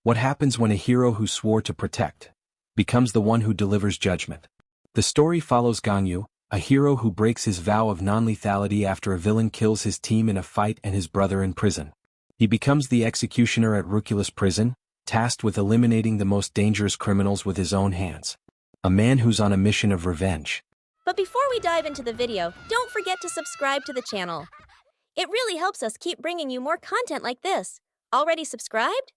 What happens when a hero who swore to protect becomes the one who delivers judgment? The story follows Gangyu, a hero who breaks his vow of non-lethality after a villain kills his team in a fight and his brother in prison. He becomes the executioner at Ruculus Prison, tasked with eliminating the most dangerous criminals with his own hands. A man who's on a mission of revenge. But before we dive into the video, don't forget to subscribe to the channel. It really helps us keep bringing you more content like this. Already subscribed?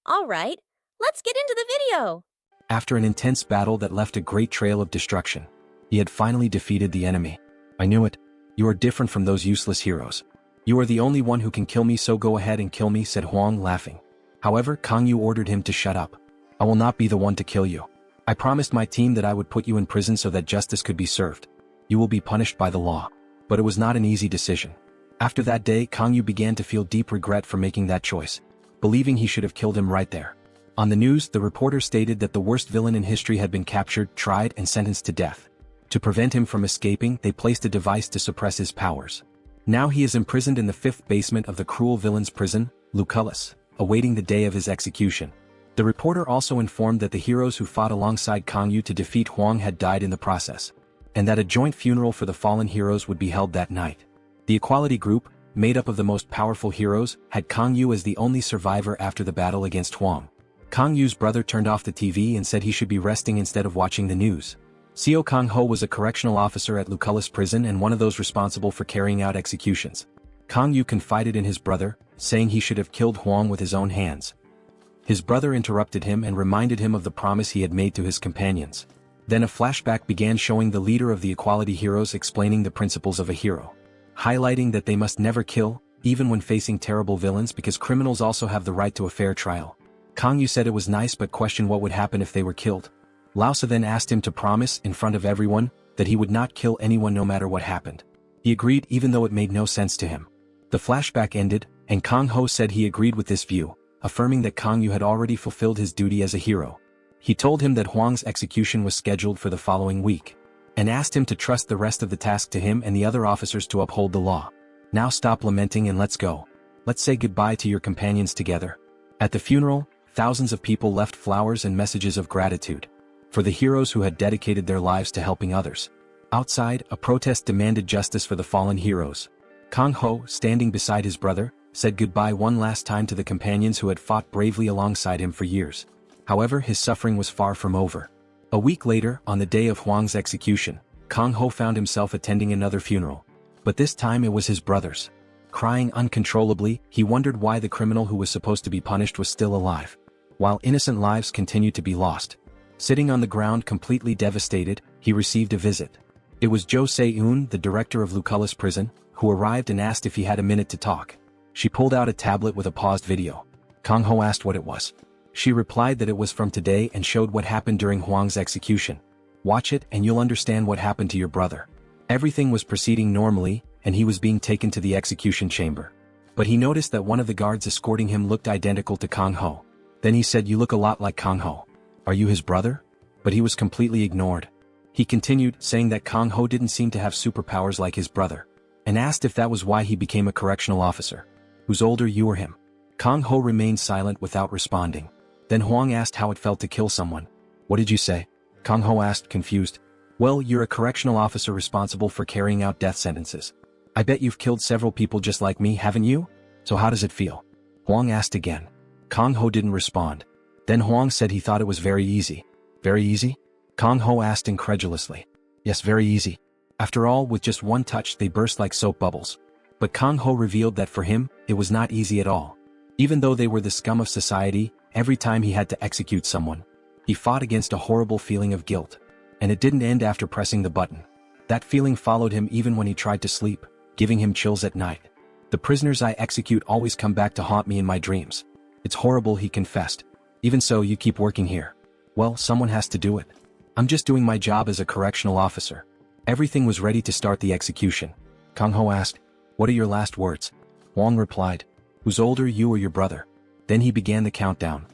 Alright, let's get into the video! After an intense battle that left a great trail of destruction, he had finally defeated the enemy. I knew it. You are different from those useless heroes. You are the only one who can kill me, so go ahead and kill me, said Huang, laughing. However, Gangyu ordered him to shut up. I will not be the one to kill you. I promised my team that I would put you in prison so that justice could be served. You will be punished by the law. But it was not an easy decision. After that day, Gangyu began to feel deep regret for making that choice, believing he should have killed him right there. On the news, the reporter stated that the worst villain in history had been captured, tried, and sentenced to death. To prevent him from escaping, they placed a device to suppress his powers. Now he is imprisoned in the 5th basement of the cruel villain's prison, Ruculus, awaiting the day of his execution. The reporter also informed that the heroes who fought alongside Gangyu to defeat Huang had died in the process, and that a joint funeral for the fallen heroes would be held that night. The Equality Group, made up of the most powerful heroes, had Gangyu as the only survivor after the battle against Huang. Gangyu's brother turned off the TV and said he should be resting instead of watching the news. Seo Kang-ho was a correctional officer at Ruculus Prison and one of those responsible for carrying out executions. Gangyu confided in his brother, saying he should have killed Huang with his own hands. His brother interrupted him and reminded him of the promise he had made to his companions. Then a flashback began showing the leader of the Equality Heroes explaining the principles of a hero, highlighting that they must never kill, even when facing terrible villains, because criminals also have the right to a fair trial. Gangyu said it was nice but questioned what would happen if they were killed. Lausa then asked him to promise, in front of everyone, that he would not kill anyone no matter what happened. He agreed even though it made no sense to him. The flashback ended, and Kang-ho said he agreed with this view, affirming that Gangyu had already fulfilled his duty as a hero. He told him that Huang's execution was scheduled for the following week, and asked him to trust the rest of the task to him and the other officers to uphold the law. Now stop lamenting and let's go. Let's say goodbye to your companions together. At the funeral, thousands of people left flowers and messages of gratitude for the heroes who had dedicated their lives to helping others. Outside, a protest demanded justice for the fallen heroes. Kang-ho, standing beside his brother, said goodbye one last time to the companions who had fought bravely alongside him for years. However, his suffering was far from over. A week later, on the day of Huang's execution, Kang-ho found himself attending another funeral. But this time it was his brother's. Crying uncontrollably, he wondered why the criminal who was supposed to be punished was still alive, while innocent lives continued to be lost. Sitting on the ground completely devastated, he received a visit. It was Jo Se-eun, the director of Ruculus Prison, who arrived and asked if he had a minute to talk. She pulled out a tablet with a paused video. Kang-ho asked what it was. She replied that it was from today and showed what happened during Huang's execution. Watch it and you'll understand what happened to your brother. Everything was proceeding normally, and he was being taken to the execution chamber. But he noticed that one of the guards escorting him looked identical to Kang-ho. Then he said, "You look a lot like Kang-ho. Are you his brother?" But he was completely ignored. He continued, saying that Kang-ho didn't seem to have superpowers like his brother, and asked if that was why he became a correctional officer. "Who's older, you or him?" Kang-ho remained silent without responding. Then Huang asked how it felt to kill someone. "What did you say?" Kang-ho asked, confused. "Well, you're a correctional officer responsible for carrying out death sentences. I bet you've killed several people just like me, haven't you? So how does it feel?" Huang asked again. Kang-ho didn't respond. Then Huang said he thought it was very easy. "Very easy?" Kang-ho asked incredulously. "Yes, very easy. After all, with just one touch they burst like soap bubbles." But Kang-ho revealed that for him, it was not easy at all. Even though they were the scum of society, every time he had to execute someone, he fought against a horrible feeling of guilt. And it didn't end after pressing the button. That feeling followed him even when he tried to sleep, giving him chills at night. "The prisoners I execute always come back to haunt me in my dreams. It's horrible," he confessed. "Even so, you keep working here." "Well, someone has to do it. I'm just doing my job as a correctional officer." Everything was ready to start the execution. Kang-ho asked, "What are your last words?" Huang replied, "Who's older, you or your brother?" Then he began the countdown.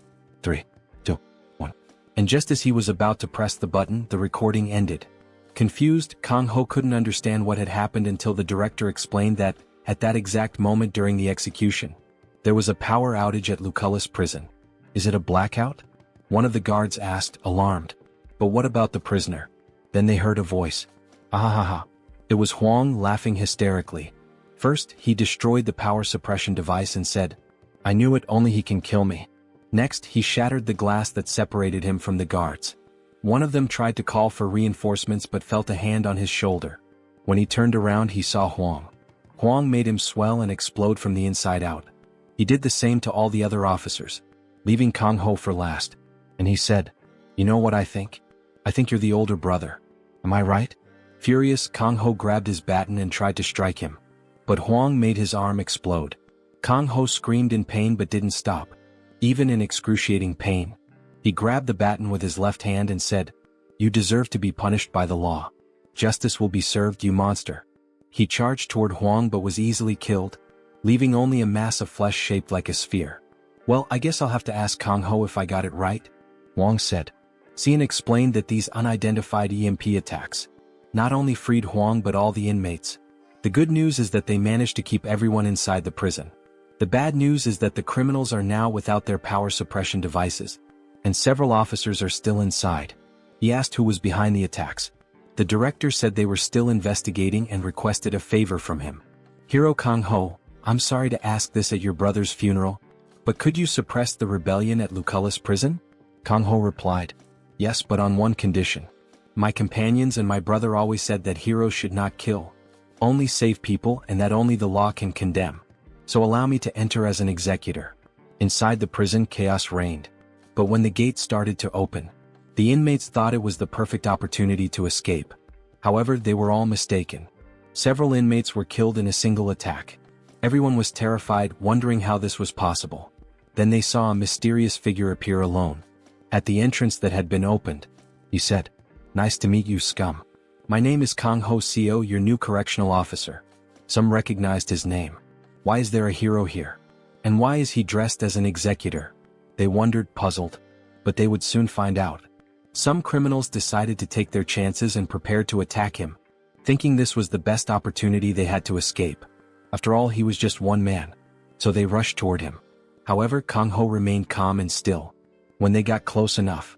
3, 2, 1. And just as he was about to press the button, the recording ended. Confused, Kang-ho couldn't understand what had happened until the director explained that, at that exact moment during the execution, there was a power outage at Ruculus Prison. Is it a blackout? One of the guards asked, alarmed. But what about the prisoner? Then they heard a voice. Ahahaha. It was Huang laughing hysterically. First, he destroyed the power suppression device and said, I knew it, only he can kill me. Next, he shattered the glass that separated him from the guards. One of them tried to call for reinforcements but felt a hand on his shoulder. When he turned around, he saw Huang. Huang made him swell and explode from the inside out. He did the same to all the other officers, leaving Kang Ho for last. And he said, You know what I think? I think you're the older brother. Am I right? Furious, Kang Ho grabbed his baton and tried to strike him. But Huang made his arm explode. Kang Ho screamed in pain but didn't stop. Even in excruciating pain, he grabbed the baton with his left hand and said, You deserve to be punished by the law. Justice will be served, you monster. He charged toward Huang but was easily killed, leaving only a mass of flesh shaped like a sphere. Well, I guess I'll have to ask Kang Ho if I got it right, Huang said. Xian explained that these unidentified EMP attacks not only freed Huang but all the inmates. The good news is that they managed to keep everyone inside the prison. The bad news is that the criminals are now without their power suppression devices, and several officers are still inside. He asked who was behind the attacks. The director said they were still investigating and requested a favor from him. Hero Kang Ho, I'm sorry to ask this at your brother's funeral, but could you suppress the rebellion at Ruculus Prison? Kang Ho replied, Yes, but on one condition. My companions and my brother always said that heroes should not kill, only save people, and that only the law can condemn. So allow me to enter as an executor. Inside the prison, chaos reigned. But when the gate started to open, the inmates thought it was the perfect opportunity to escape. However, they were all mistaken. Several inmates were killed in a single attack. Everyone was terrified, wondering how this was possible. Then they saw a mysterious figure appear alone at the entrance that had been opened. He said, Nice to meet you, scum. My name is Kang Ho Seo, your new correctional officer. Some recognized his name. Why is there a hero here? And why is he dressed as an executor? They wondered, puzzled. But they would soon find out. Some criminals decided to take their chances and prepared to attack him, thinking this was the best opportunity they had to escape. After all, he was just one man. So they rushed toward him. However, Kang Ho remained calm and still. When they got close enough,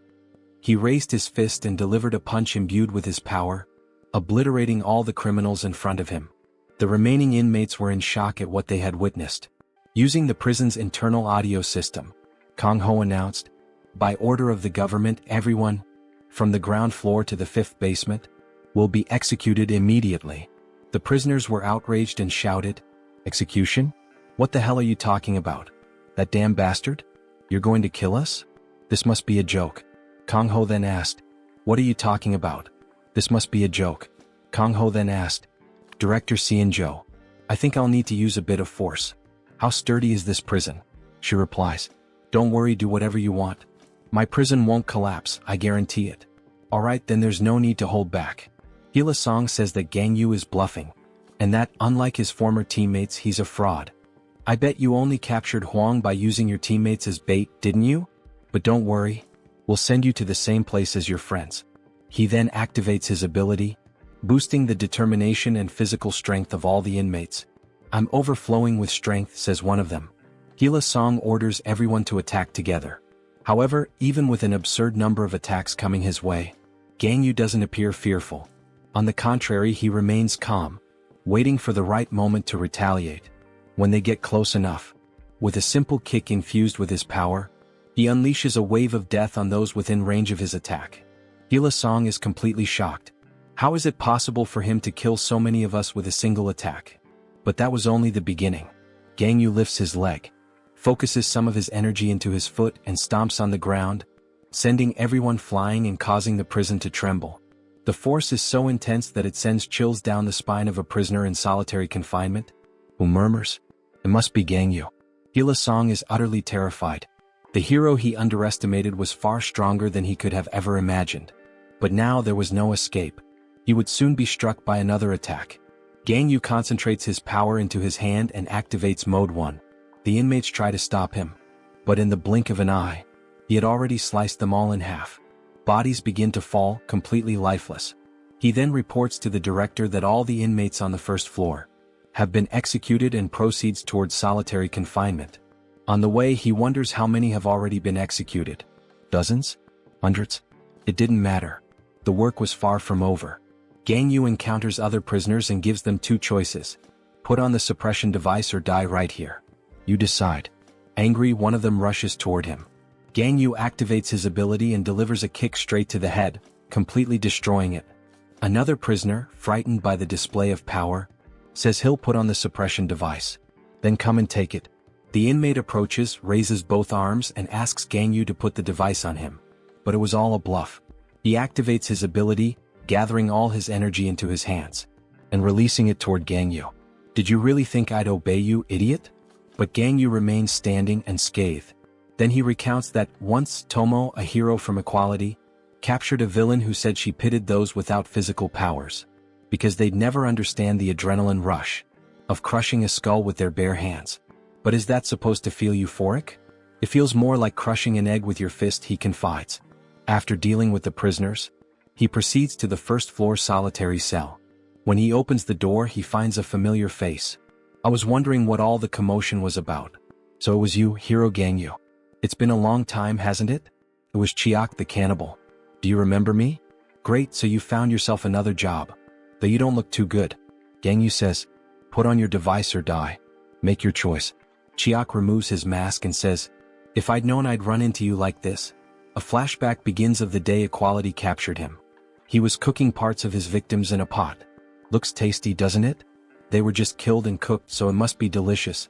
he raised his fist and delivered a punch imbued with his power, obliterating all the criminals in front of him. The remaining inmates were in shock at what they had witnessed. Using the prison's internal audio system, Kang Ho announced, By order of the government, everyone, from the ground floor to the 5th basement, will be executed immediately. The prisoners were outraged and shouted, Execution? What the hell are you talking about? That damn bastard? You're going to kill us? This must be a joke. Kang Ho then asked, What are you talking about? This must be a joke. Kang Ho then asked, Director Xianzhou, I think I'll need to use a bit of force. How sturdy is this prison? She replies, Don't worry, do whatever you want. My prison won't collapse, I guarantee it. Alright, then there's no need to hold back. Hila Song says that Gangyu is bluffing, and that, unlike his former teammates, he's a fraud. I bet you only captured Huang by using your teammates as bait, didn't you? But don't worry, we'll send you to the same place as your friends. He then activates his ability, boosting the determination and physical strength of all the inmates. I'm overflowing with strength, says one of them. Hila Song orders everyone to attack together. However, even with an absurd number of attacks coming his way, Gangyu doesn't appear fearful. On the contrary, he remains calm, waiting for the right moment to retaliate. When they get close enough, with a simple kick infused with his power, he unleashes a wave of death on those within range of his attack. Hila Song is completely shocked. How is it possible for him to kill so many of us with a single attack? But that was only the beginning. Gangyu lifts his leg, focuses some of his energy into his foot and stomps on the ground, sending everyone flying and causing the prison to tremble. The force is so intense that it sends chills down the spine of a prisoner in solitary confinement, who murmurs, It must be Gangyu. Hila Song is utterly terrified. The hero he underestimated was far stronger than he could have ever imagined. But now there was no escape. He would soon be struck by another attack. Gangyu concentrates his power into his hand and activates Mode 1. The inmates try to stop him. But in the blink of an eye, he had already sliced them all in half. Bodies begin to fall, completely lifeless. He then reports to the director that all the inmates on the 1st floor have been executed and proceeds towards solitary confinement. On the way, he wonders how many have already been executed. Dozens? Hundreds? It didn't matter. The work was far from over. Gangyu encounters other prisoners and gives them two choices. Put on the suppression device or die right here. You decide. Angry, one of them rushes toward him. Gangyu activates his ability and delivers a kick straight to the head, completely destroying it. Another prisoner, frightened by the display of power, says he'll put on the suppression device. Then come and take it. The inmate approaches, raises both arms and asks Gangyu to put the device on him. But it was all a bluff. He activates his ability, gathering all his energy into his hands, and releasing it toward Gangyu. Did you really think I'd obey you, idiot? But Gangyu remains standing and scathed. Then he recounts that once Tomo, a hero from Equality, captured a villain who said she pitted those without physical powers, because they'd never understand the adrenaline rush of crushing a skull with their bare hands. But is that supposed to feel euphoric? It feels more like crushing an egg with your fist, he confides. After dealing with the prisoners, he proceeds to the first-floor solitary cell. When he opens the door, he finds a familiar face. I was wondering what all the commotion was about. So it was you, Hero Gangyu. It's been a long time, hasn't it? It was Chiak the cannibal. Do you remember me? Great, so you found yourself another job. Though you don't look too good. Gangyu says, put on your device or die. Make your choice. Chiak removes his mask and says, if I'd known I'd run into you like this. A flashback begins of the day Equality captured him. He was cooking parts of his victims in a pot. Looks tasty, doesn't it? They were just killed and cooked, so it must be delicious.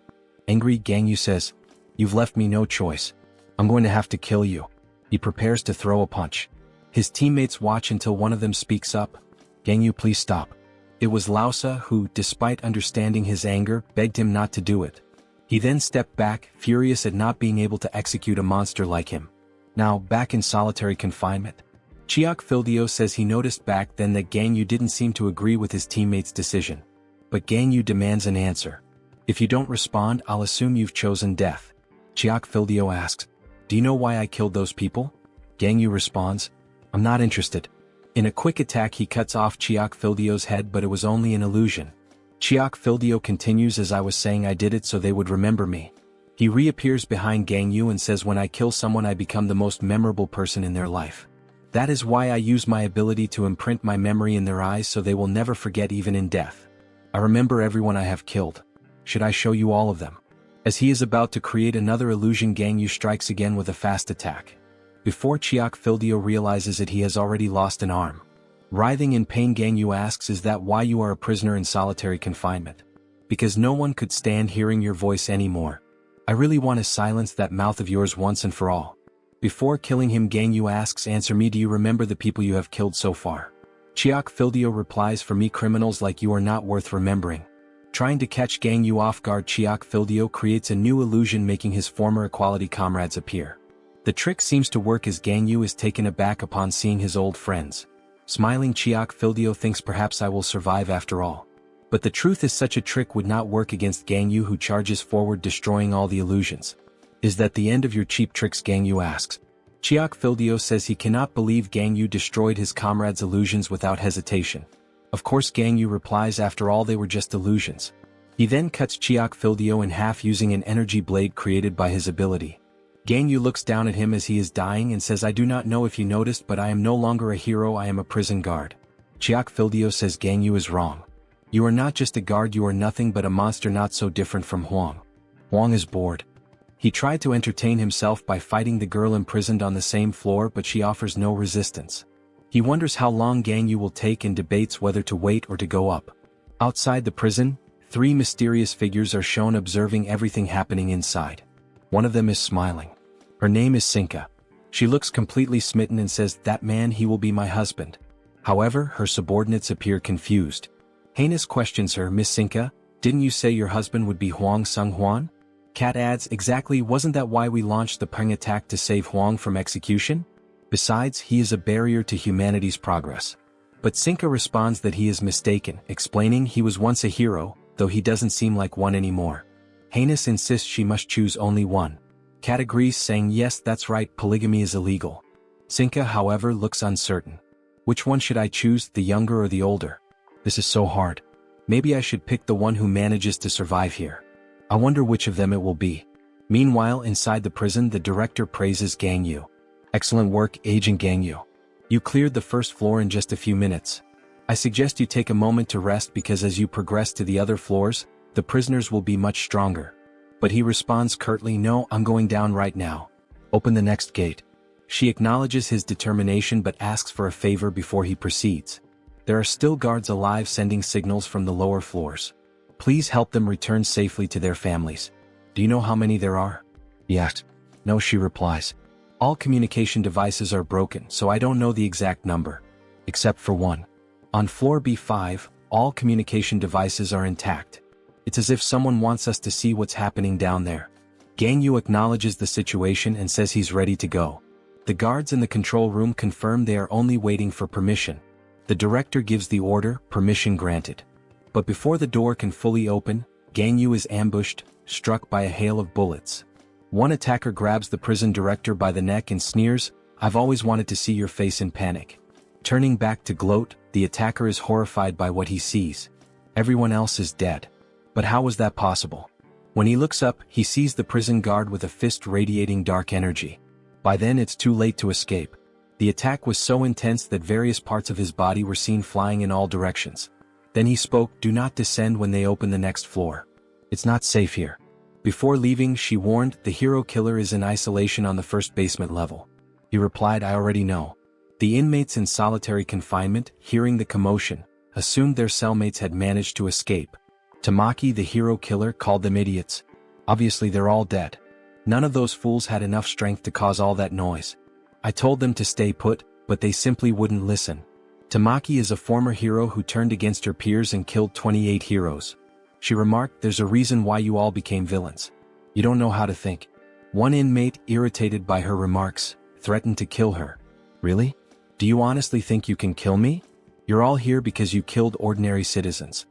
Angry, Gangyu says, you've left me no choice. I'm going to have to kill you. He prepares to throw a punch. His teammates watch until one of them speaks up. Gangyu, please stop. It was Lausa who, despite understanding his anger, begged him not to do it. He then stepped back, furious at not being able to execute a monster like him. Now, back in solitary confinement, Chiak Fildio says he noticed back then that Gangyu didn't seem to agree with his teammate's decision. But Gangyu demands an answer. If you don't respond, I'll assume you've chosen death. Chiak Fildio asks, do you know why I killed those people? Gangyu responds, I'm not interested. In a quick attack, he cuts off Chiak Fildio's head, but it was only an illusion. Chiak Fildio continues, as I was saying, I did it so they would remember me. He reappears behind Gangyu and says, when I kill someone, I become the most memorable person in their life. That is why I use my ability to imprint my memory in their eyes so they will never forget, even in death. I remember everyone I have killed. Should I show you all of them? As he is about to create another illusion, Gangyu strikes again with a fast attack. Before Chiak Fildio realizes it, he has already lost an arm. Writhing in pain, Gangyu asks, is that why you are a prisoner in solitary confinement? Because no one could stand hearing your voice anymore. I really want to silence that mouth of yours once and for all. Before killing him, Gangyu asks, answer me, do you remember the people you have killed so far? Chiak Fildio replies, for me, criminals like you are not worth remembering. Trying to catch Gangyu off guard, Chiak Fildio creates a new illusion, making his former Equality comrades appear. The trick seems to work, as Gangyu is taken aback upon seeing his old friends. Smiling, Chiak Fildio thinks perhaps I will survive after all. But the truth is, such a trick would not work against Gangyu, who charges forward, destroying all the illusions. Is that the end of your cheap tricks? Gangyu asks. Chiak Fildio says he cannot believe Gangyu destroyed his comrades' illusions without hesitation. Of course, Gangyu replies, after all, they were just illusions. He then cuts Chiak Fildio in half using an energy blade created by his ability. Gangyu looks down at him as he is dying and says, I do not know if you noticed, but I am no longer a hero, I am a prison guard. Chiak Fildio says Gangyu is wrong. You are not just a guard, you are nothing but a monster, not so different from Huang. Huang is bored. He tried to entertain himself by fighting the girl imprisoned on the same floor, but she offers no resistance. He wonders how long Gangyu will take and debates whether to wait or to go up. Outside the prison, three mysterious figures are shown observing everything happening inside. One of them is smiling. Her name is Sinka. She looks completely smitten and says, that man, he will be my husband. However, her subordinates appear confused. Heinous questions her, Miss Sinka, didn't you say your husband would be Huang Sung-hwan? Kat adds, exactly, wasn't that why we launched the Peng attack, to save Huang from execution? Besides, he is a barrier to humanity's progress. But Sinka responds that he is mistaken, explaining he was once a hero, though he doesn't seem like one anymore. Heinous insists she must choose only one. Kat agrees, saying yes, that's right, polygamy is illegal. Sinka, however, looks uncertain. Which one should I choose, the younger or the older? This is so hard. Maybe I should pick the one who manages to survive here. I wonder which of them it will be. Meanwhile, inside the prison, the director praises Gangyu. Excellent work, Agent Gangyu. You cleared the first floor in just a few minutes. I suggest you take a moment to rest because as you progress to the other floors, the prisoners will be much stronger. But he responds curtly, no, I'm going down right now. Open the next gate. She acknowledges his determination but asks for a favor before he proceeds. There are still guards alive sending signals from the lower floors. Please help them return safely to their families. Do you know how many there are? Yes. No, she replies. All communication devices are broken, so I don't know the exact number. Except for one. On floor B5, all communication devices are intact. It's as if someone wants us to see what's happening down there. Gangyu acknowledges the situation and says he's ready to go. The guards in the control room confirm they are only waiting for permission. The director gives the order, permission granted. But before the door can fully open, Gangyu is ambushed, struck by a hail of bullets. One attacker grabs the prison director by the neck and sneers, I've always wanted to see your face in panic. Turning back to gloat, the attacker is horrified by what he sees. Everyone else is dead. But how was that possible? When he looks up, he sees the prison guard with a fist radiating dark energy. By then it's too late to escape. The attack was so intense that various parts of his body were seen flying in all directions. Then he spoke, do not descend when they open the next floor. It's not safe here. Before leaving, she warned, the hero killer is in isolation on the first basement level. He replied, I already know. The inmates in solitary confinement, hearing the commotion, assumed their cellmates had managed to escape. Tamaki, the hero killer, called them idiots. Obviously they're all dead. None of those fools had enough strength to cause all that noise. I told them to stay put, but they simply wouldn't listen. Tamaki is a former hero who turned against her peers and killed 28 heroes. She remarked, there's a reason why you all became villains. You don't know how to think. One inmate, irritated by her remarks, threatened to kill her. Really? Do you honestly think you can kill me? You're all here because you killed ordinary citizens.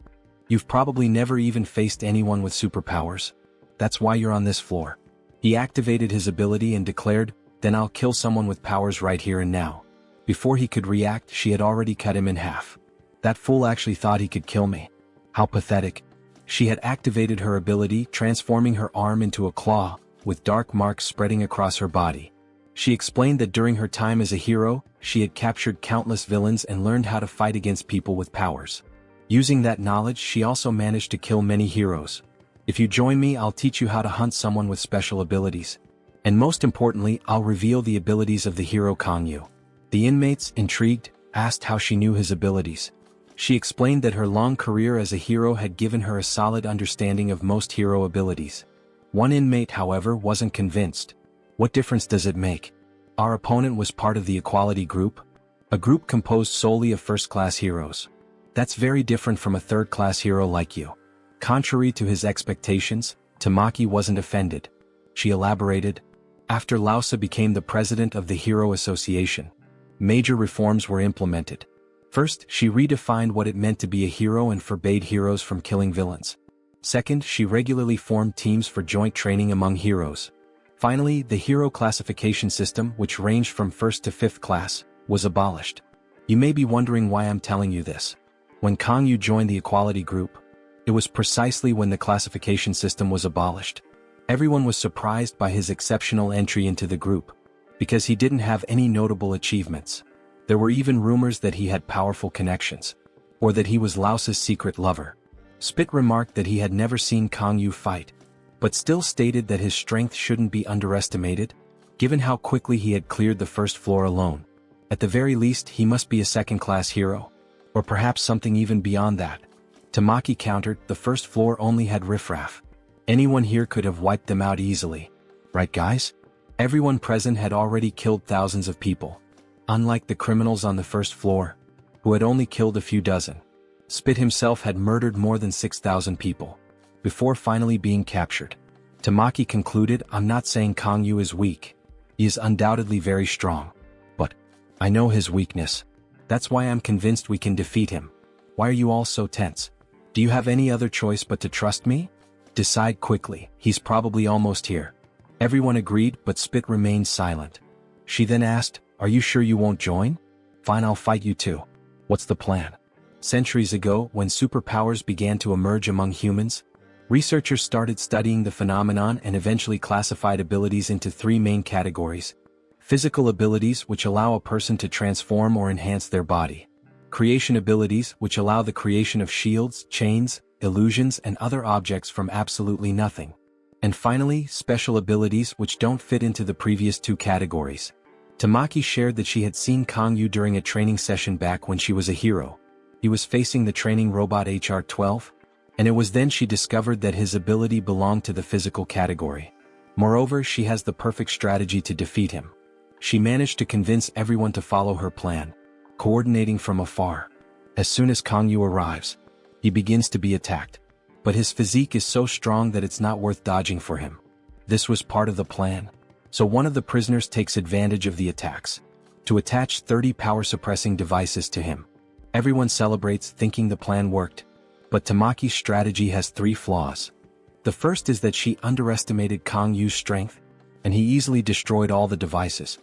You've probably never even faced anyone with superpowers. That's why you're on this floor. He activated his ability and declared, then I'll kill someone with powers right here and now. Before he could react, she had already cut him in half. That fool actually thought he could kill me. How pathetic. She had activated her ability, transforming her arm into a claw, with dark marks spreading across her body. She explained that during her time as a hero, she had captured countless villains and learned how to fight against people with powers. Using that knowledge, she also managed to kill many heroes. If you join me, I'll teach you how to hunt someone with special abilities. And most importantly, I'll reveal the abilities of the hero Gangyu. The inmates, intrigued, asked how she knew his abilities. She explained that her long career as a hero had given her a solid understanding of most hero abilities. One inmate, however, wasn't convinced. What difference does it make? Our opponent was part of the Equality Group, a group composed solely of first-class heroes. That's very different from a third-class hero like you. Contrary to his expectations, Tamaki wasn't offended. She elaborated, after Lausa became the president of the Hero Association, major reforms were implemented. First, she redefined what it meant to be a hero and forbade heroes from killing villains. Second, she regularly formed teams for joint training among heroes. Finally, the hero classification system, which ranged from 1st to 5th class, was abolished. You may be wondering why I'm telling you this. When Gangyu joined the Equality Group, it was precisely when the classification system was abolished. Everyone was surprised by his exceptional entry into the group, because he didn't have any notable achievements. There were even rumors that he had powerful connections, or that he was Lausa's secret lover. Spit remarked that he had never seen Gangyu fight, but still stated that his strength shouldn't be underestimated, given how quickly he had cleared the first floor alone. At the very least, he must be a second-class hero, or perhaps something even beyond that. Tamaki countered, the first floor only had riffraff. Anyone here could have wiped them out easily. Right, guys? Everyone present had already killed thousands of people. Unlike the criminals on the first floor, who had only killed a few dozen. Spit himself had murdered more than 6,000 people, before finally being captured. Tamaki concluded, I'm not saying Gangyu is weak. He is undoubtedly very strong. But I know his weakness. That's why I'm convinced we can defeat him. Why are you all so tense? Do you have any other choice but to trust me? Decide quickly, he's probably almost here. Everyone agreed, but Spit remained silent. She then asked, are you sure you won't join? Fine, I'll fight you too. What's the plan? Centuries ago, when superpowers began to emerge among humans, Researchers started studying the phenomenon and eventually classified abilities into three main categories: physical abilities, which allow a person to transform or enhance their body; creation abilities, which allow the creation of shields, chains, illusions, and other objects from absolutely nothing; and finally, special abilities, which don't fit into the previous two categories. Tamaki shared that she had seen Gangyu during a training session back when she was a hero. He was facing the training robot HR-12, and it was then she discovered that his ability belonged to the physical category. Moreover, she has the perfect strategy to defeat him. She managed to convince everyone to follow her plan, coordinating from afar. As soon as Gangyu arrives, he begins to be attacked. But his physique is so strong that it's not worth dodging for him. This was part of the plan. So one of the prisoners takes advantage of the attacks to attach 30 power-suppressing devices to him. Everyone celebrates, thinking the plan worked. But Tamaki's strategy has three flaws. The first is that she underestimated Gangyu's strength, and he easily destroyed all the devices.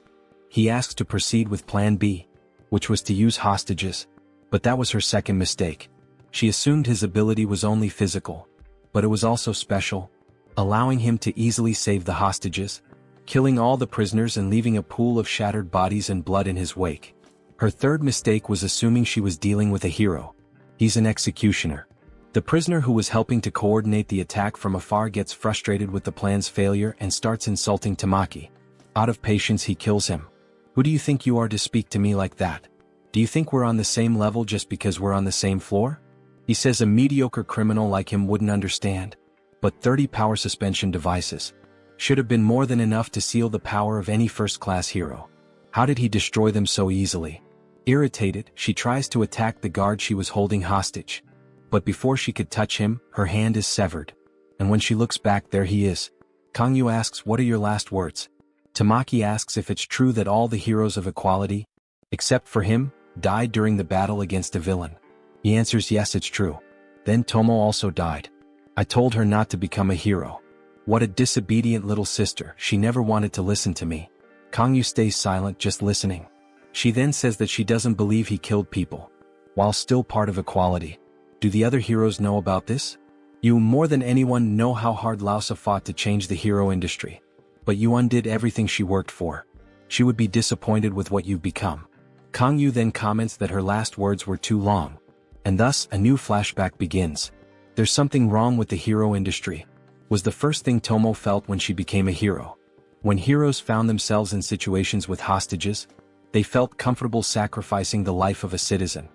He asks to proceed with Plan B, which was to use hostages, but that was her second mistake. She assumed his ability was only physical, but it was also special, allowing him to easily save the hostages, killing all the prisoners and leaving a pool of shattered bodies and blood in his wake. Her third mistake was assuming she was dealing with a hero. He's an executioner. The prisoner who was helping to coordinate the attack from afar gets frustrated with the plan's failure and starts insulting Tamaki. Out of patience, he kills him. "Who do you think you are to speak to me like that? Do you think we're on the same level just because we're on the same floor?" He says a mediocre criminal like him wouldn't understand. But 30 power suspension devices should have been more than enough to seal the power of any first-class hero. How did he destroy them so easily? Irritated, she tries to attack the guard she was holding hostage. But before she could touch him, her hand is severed. And when she looks back, there he is. Gangyu asks, "What are your last words?" Tamaki asks if it's true that all the heroes of equality, except for him, died during the battle against a villain. He answers, "Yes, it's true. Then Tomo also died. I told her not to become a hero. What a disobedient little sister, she never wanted to listen to me." Gangyu stays silent, just listening. She then says that she doesn't believe he killed people, while still part of equality. Do the other heroes know about this? You more than anyone know how hard Lausa fought to change the hero industry. But you undid everything she worked for. She would be disappointed with what you've become. Gangyu then comments that her last words were too long. And thus, a new flashback begins. There's something wrong with the hero industry, was the first thing Tomo felt when she became a hero. When heroes found themselves in situations with hostages, they felt comfortable sacrificing the life of a citizen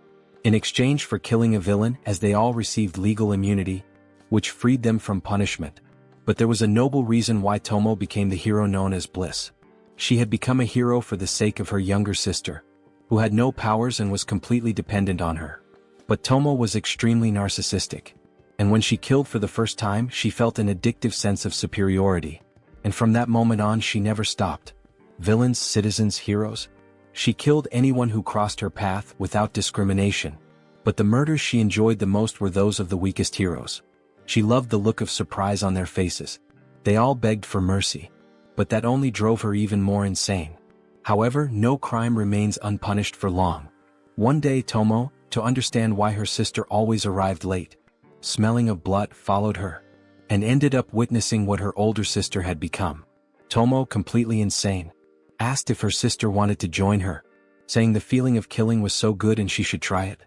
in exchange for killing a villain, as they all received legal immunity, which freed them from punishment. But there was a noble reason why Tomo became the hero known as Bliss. She had become a hero for the sake of her younger sister, who had no powers and was completely dependent on her. But Tomo was extremely narcissistic, and when she killed for the first time, she felt an addictive sense of superiority, and from that moment on she never stopped. Villains, citizens, heroes. She killed anyone who crossed her path without discrimination. But the murders she enjoyed the most were those of the weakest heroes. She loved the look of surprise on their faces. They all begged for mercy. But that only drove her even more insane. However, no crime remains unpunished for long. One day Tomo, to understand why her sister always arrived late, smelling of blood, followed her, and ended up witnessing what her older sister had become. Tomo, completely insane, asked if her sister wanted to join her, saying the feeling of killing was so good and she should try it.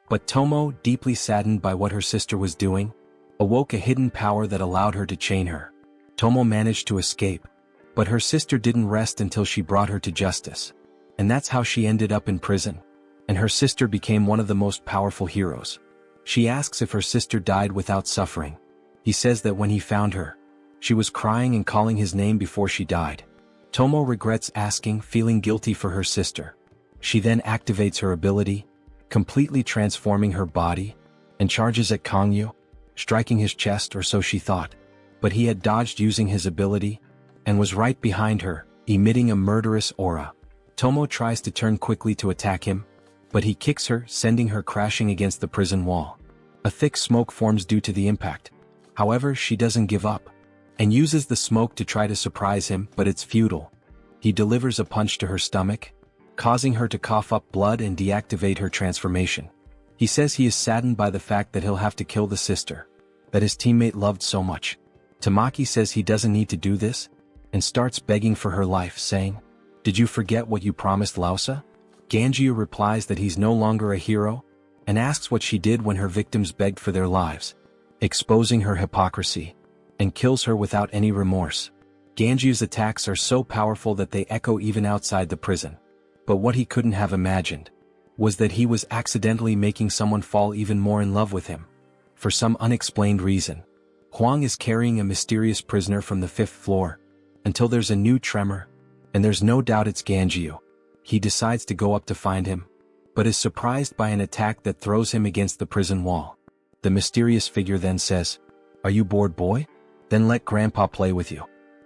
But Tomo, deeply saddened by what her sister was doing, awoke a hidden power that allowed her to chain her. Tomo managed to escape, but her sister didn't rest until she brought her to justice. And that's how she ended up in prison. And her sister became one of the most powerful heroes. She asks if her sister died without suffering. He says that when he found her, she was crying and calling his name before she died. Tomo regrets asking, feeling guilty for her sister. She then activates her ability, completely transforming her body, and charges at Gangyu, striking his chest, or so she thought. But he had dodged using his ability, and was right behind her, emitting a murderous aura. Tomo tries to turn quickly to attack him, but he kicks her, sending her crashing against the prison wall. A thick smoke forms due to the impact. However, she doesn't give up, and uses the smoke to try to surprise him, but it's futile. He delivers a punch to her stomach, causing her to cough up blood and deactivate her transformation. He says he is saddened by the fact that he'll have to kill the sister, that his teammate loved so much. Tamaki says he doesn't need to do this, and starts begging for her life, saying, "Did you forget what you promised Lausa?" Gangyu replies that he's no longer a hero, and asks what she did when her victims begged for their lives, exposing her hypocrisy, and kills her without any remorse. Gangyu's attacks are so powerful that they echo even outside the prison. But what he couldn't have imagined was that he was accidentally making someone fall even more in love with him. For some unexplained reason, Huang is carrying a mysterious prisoner from the 5th floor, until there's a new tremor, and there's no doubt it's Gangyu. He decides to go up to find him, but is surprised by an attack that throws him against the prison wall. The mysterious figure then says, "Are you bored, boy? Then let Grandpa play with you."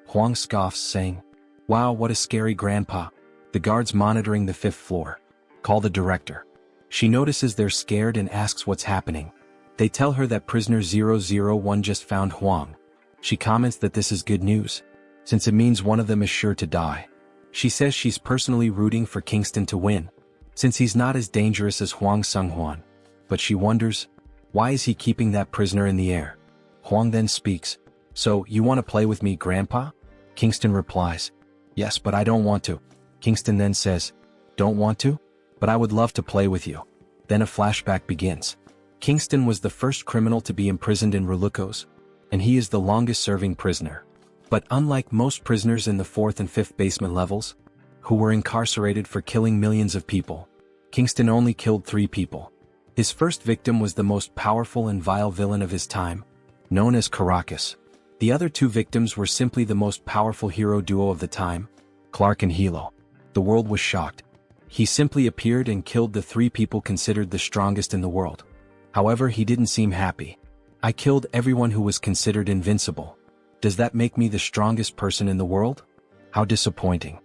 Huang scoffs, saying, "Wow, what a scary grandpa." The guards monitoring the 5th floor call the director. She notices they're scared and asks what's happening. They tell her that prisoner 001 just found Huang. She comments that this is good news, since it means one of them is sure to die. She says she's personally rooting for Kingston to win, since he's not as dangerous as Huang Sunghuan. But she wonders, why is he keeping that prisoner in the air? Huang then speaks. "So, you want to play with me, Grandpa?" Kingston replies, "Yes, but I don't want to." Kingston then says, "Don't want to? But I would love to play with you." Then a flashback begins. Kingston was the first criminal to be imprisoned in Ruculus, and he is the longest-serving prisoner. But unlike most prisoners in the 4th and 5th basement levels, who were incarcerated for killing millions of people, Kingston only killed 3 people. His first victim was the most powerful and vile villain of his time, known as Caracas. The other 2 victims were simply the most powerful hero duo of the time, Clark and Hilo. The world was shocked. He simply appeared and killed the 3 people considered the strongest in the world. However, he didn't seem happy. "I killed everyone who was considered invincible. Does that make me the strongest person in the world? How disappointing."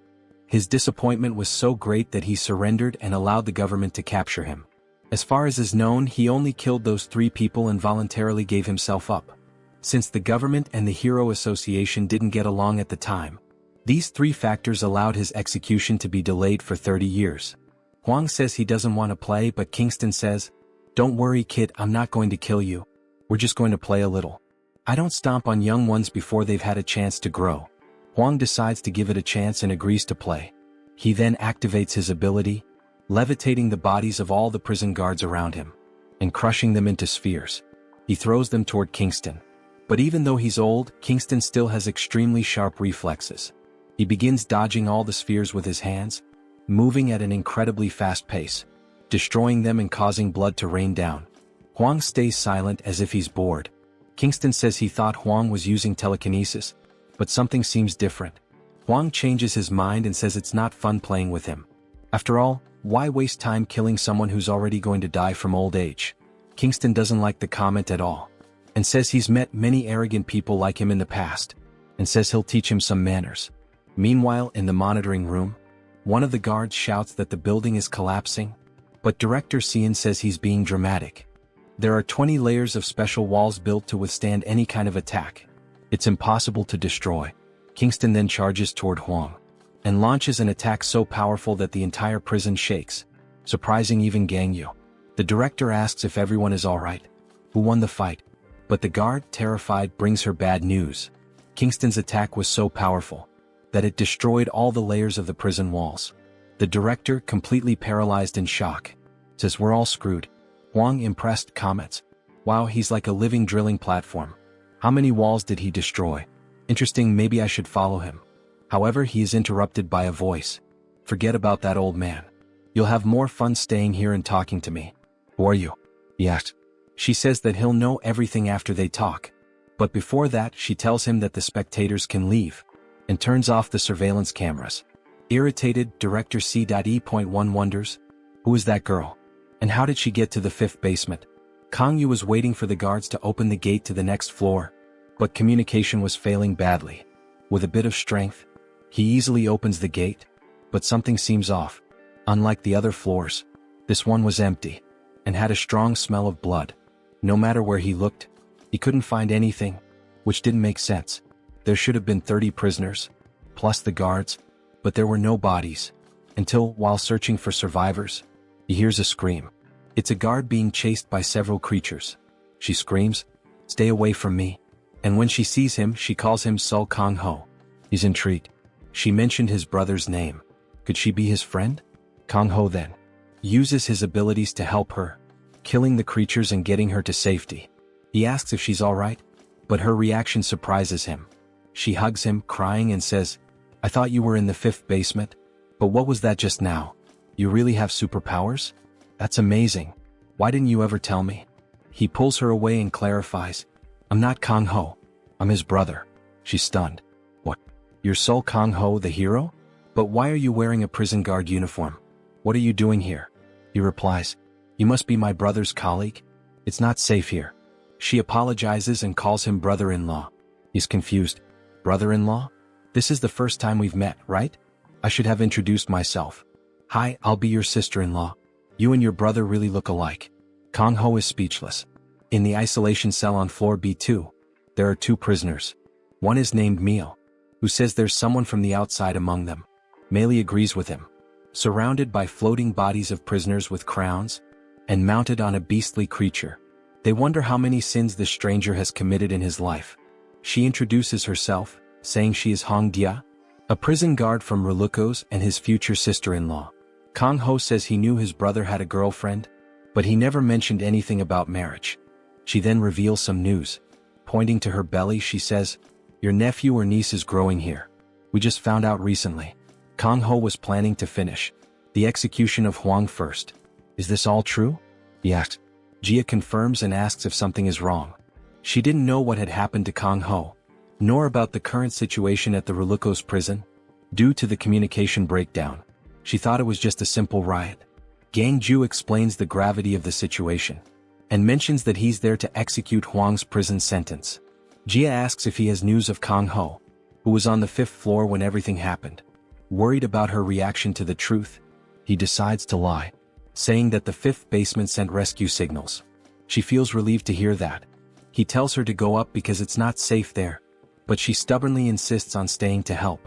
His disappointment was so great that he surrendered and allowed the government to capture him. As far as is known, he only killed those 3 people and voluntarily gave himself up. Since the government and the Hero Association didn't get along at the time, these 3 factors allowed his execution to be delayed for 30 years. Huang says he doesn't want to play, but Kingston says, "Don't worry, kid, I'm not going to kill you. We're just going to play a little. I don't stomp on young ones before they've had a chance to grow." Huang decides to give it a chance and agrees to play. He then activates his ability, levitating the bodies of all the prison guards around him, and crushing them into spheres. He throws them toward Kingston. But even though he's old, Kingston still has extremely sharp reflexes. He begins dodging all the spheres with his hands, moving at an incredibly fast pace, destroying them and causing blood to rain down. Huang stays silent as if he's bored. Kingston says he thought Huang was using telekinesis, but something seems different. Huang changes his mind and says it's not fun playing with him. After all, why waste time killing someone who's already going to die from old age? Kingston doesn't like the comment at all, and says he's met many arrogant people like him in the past, and says he'll teach him some manners. Meanwhile, in the monitoring room, one of the guards shouts that the building is collapsing, but Director Cian says he's being dramatic. There are 20 layers of special walls built to withstand any kind of attack. It's impossible to destroy. Kingston then charges toward Huang, and launches an attack so powerful that the entire prison shakes, surprising even Gangyu. The director asks if everyone is alright, who won the fight, but the guard, terrified, brings her bad news. Kingston's attack was so powerful that it destroyed all the layers of the prison walls. The director, completely paralyzed in shock, says we're all screwed. Huang, impressed, comments, "Wow, he's like a living drilling platform. How many walls did he destroy? Interesting, maybe I should follow him." However, he is interrupted by a voice. "Forget about that, old man. You'll have more fun staying here and talking to me." "Who are you?" he asks. She says that he'll know everything after they talk. But before that, she tells him that the spectators can leave, and turns off the surveillance cameras. Irritated, Director C.E.1 wonders, who is that girl? And how did she get to the 5th basement? Gangyu was waiting for the guards to open the gate to the next floor, but communication was failing badly. With a bit of strength, he easily opens the gate, but something seems off. Unlike the other floors, this one was empty, and had a strong smell of blood. No matter where he looked, he couldn't find anything, which didn't make sense. There should have been 30 prisoners, plus the guards, but there were no bodies, until, while searching for survivors, he hears a scream. It's a guard being chased by several creatures. She screams, Stay away from me. And when she sees him, she calls him Sul Kong Ho. He's intrigued. She mentioned his brother's name. Could she be his friend? Kong Ho then uses his abilities to help her, killing the creatures and getting her to safety. He asks if she's alright, but her reaction surprises him. She hugs him, crying, and says, I thought you were in the 5th basement, but what was that just now? You really have superpowers? That's amazing. Why didn't you ever tell me? He pulls her away and clarifies, I'm not Kong Ho. I'm his brother. She's stunned. What? You're Sul Kong Ho, the hero? But why are you wearing a prison guard uniform? What are you doing here? He replies, You must be my brother's colleague. It's not safe here. She apologizes and calls him brother-in-law. He's confused. Brother-in-law? This is the first time we've met, right? I should have introduced myself. Hi, I'll be your sister-in-law. You and your brother really look alike. Kong Ho is speechless. In the isolation cell on floor B2, there are 2 prisoners. One is named Meal, who says there's someone from the outside among them. Meili agrees with him. Surrounded by floating bodies of prisoners with crowns, and mounted on a beastly creature, they wonder how many sins this stranger has committed in his life. She introduces herself, saying she is Hong Dia, a prison guard from Ruculus and his future sister-in-law. Kong Ho says he knew his brother had a girlfriend, but he never mentioned anything about marriage. She then reveals some news. Pointing to her belly, she says, Your nephew or niece is growing here. We just found out recently. Kong Ho was planning to finish the execution of Huang first. Is this all true? He asked. Jia confirms and asks if something is wrong. She didn't know what had happened to Kong Ho, nor about the current situation at the Ruculus Prison. Due to the communication breakdown, she thought it was just a simple riot. Gangyu explains the gravity of the situation, and mentions that he's there to execute Huang's prison sentence. Jia asks if he has news of Kong Ho, who was on the 5th floor when everything happened. Worried about her reaction to the truth, he decides to lie, saying that the 5th basement sent rescue signals. She feels relieved to hear that. He tells her to go up because it's not safe there, but she stubbornly insists on staying to help.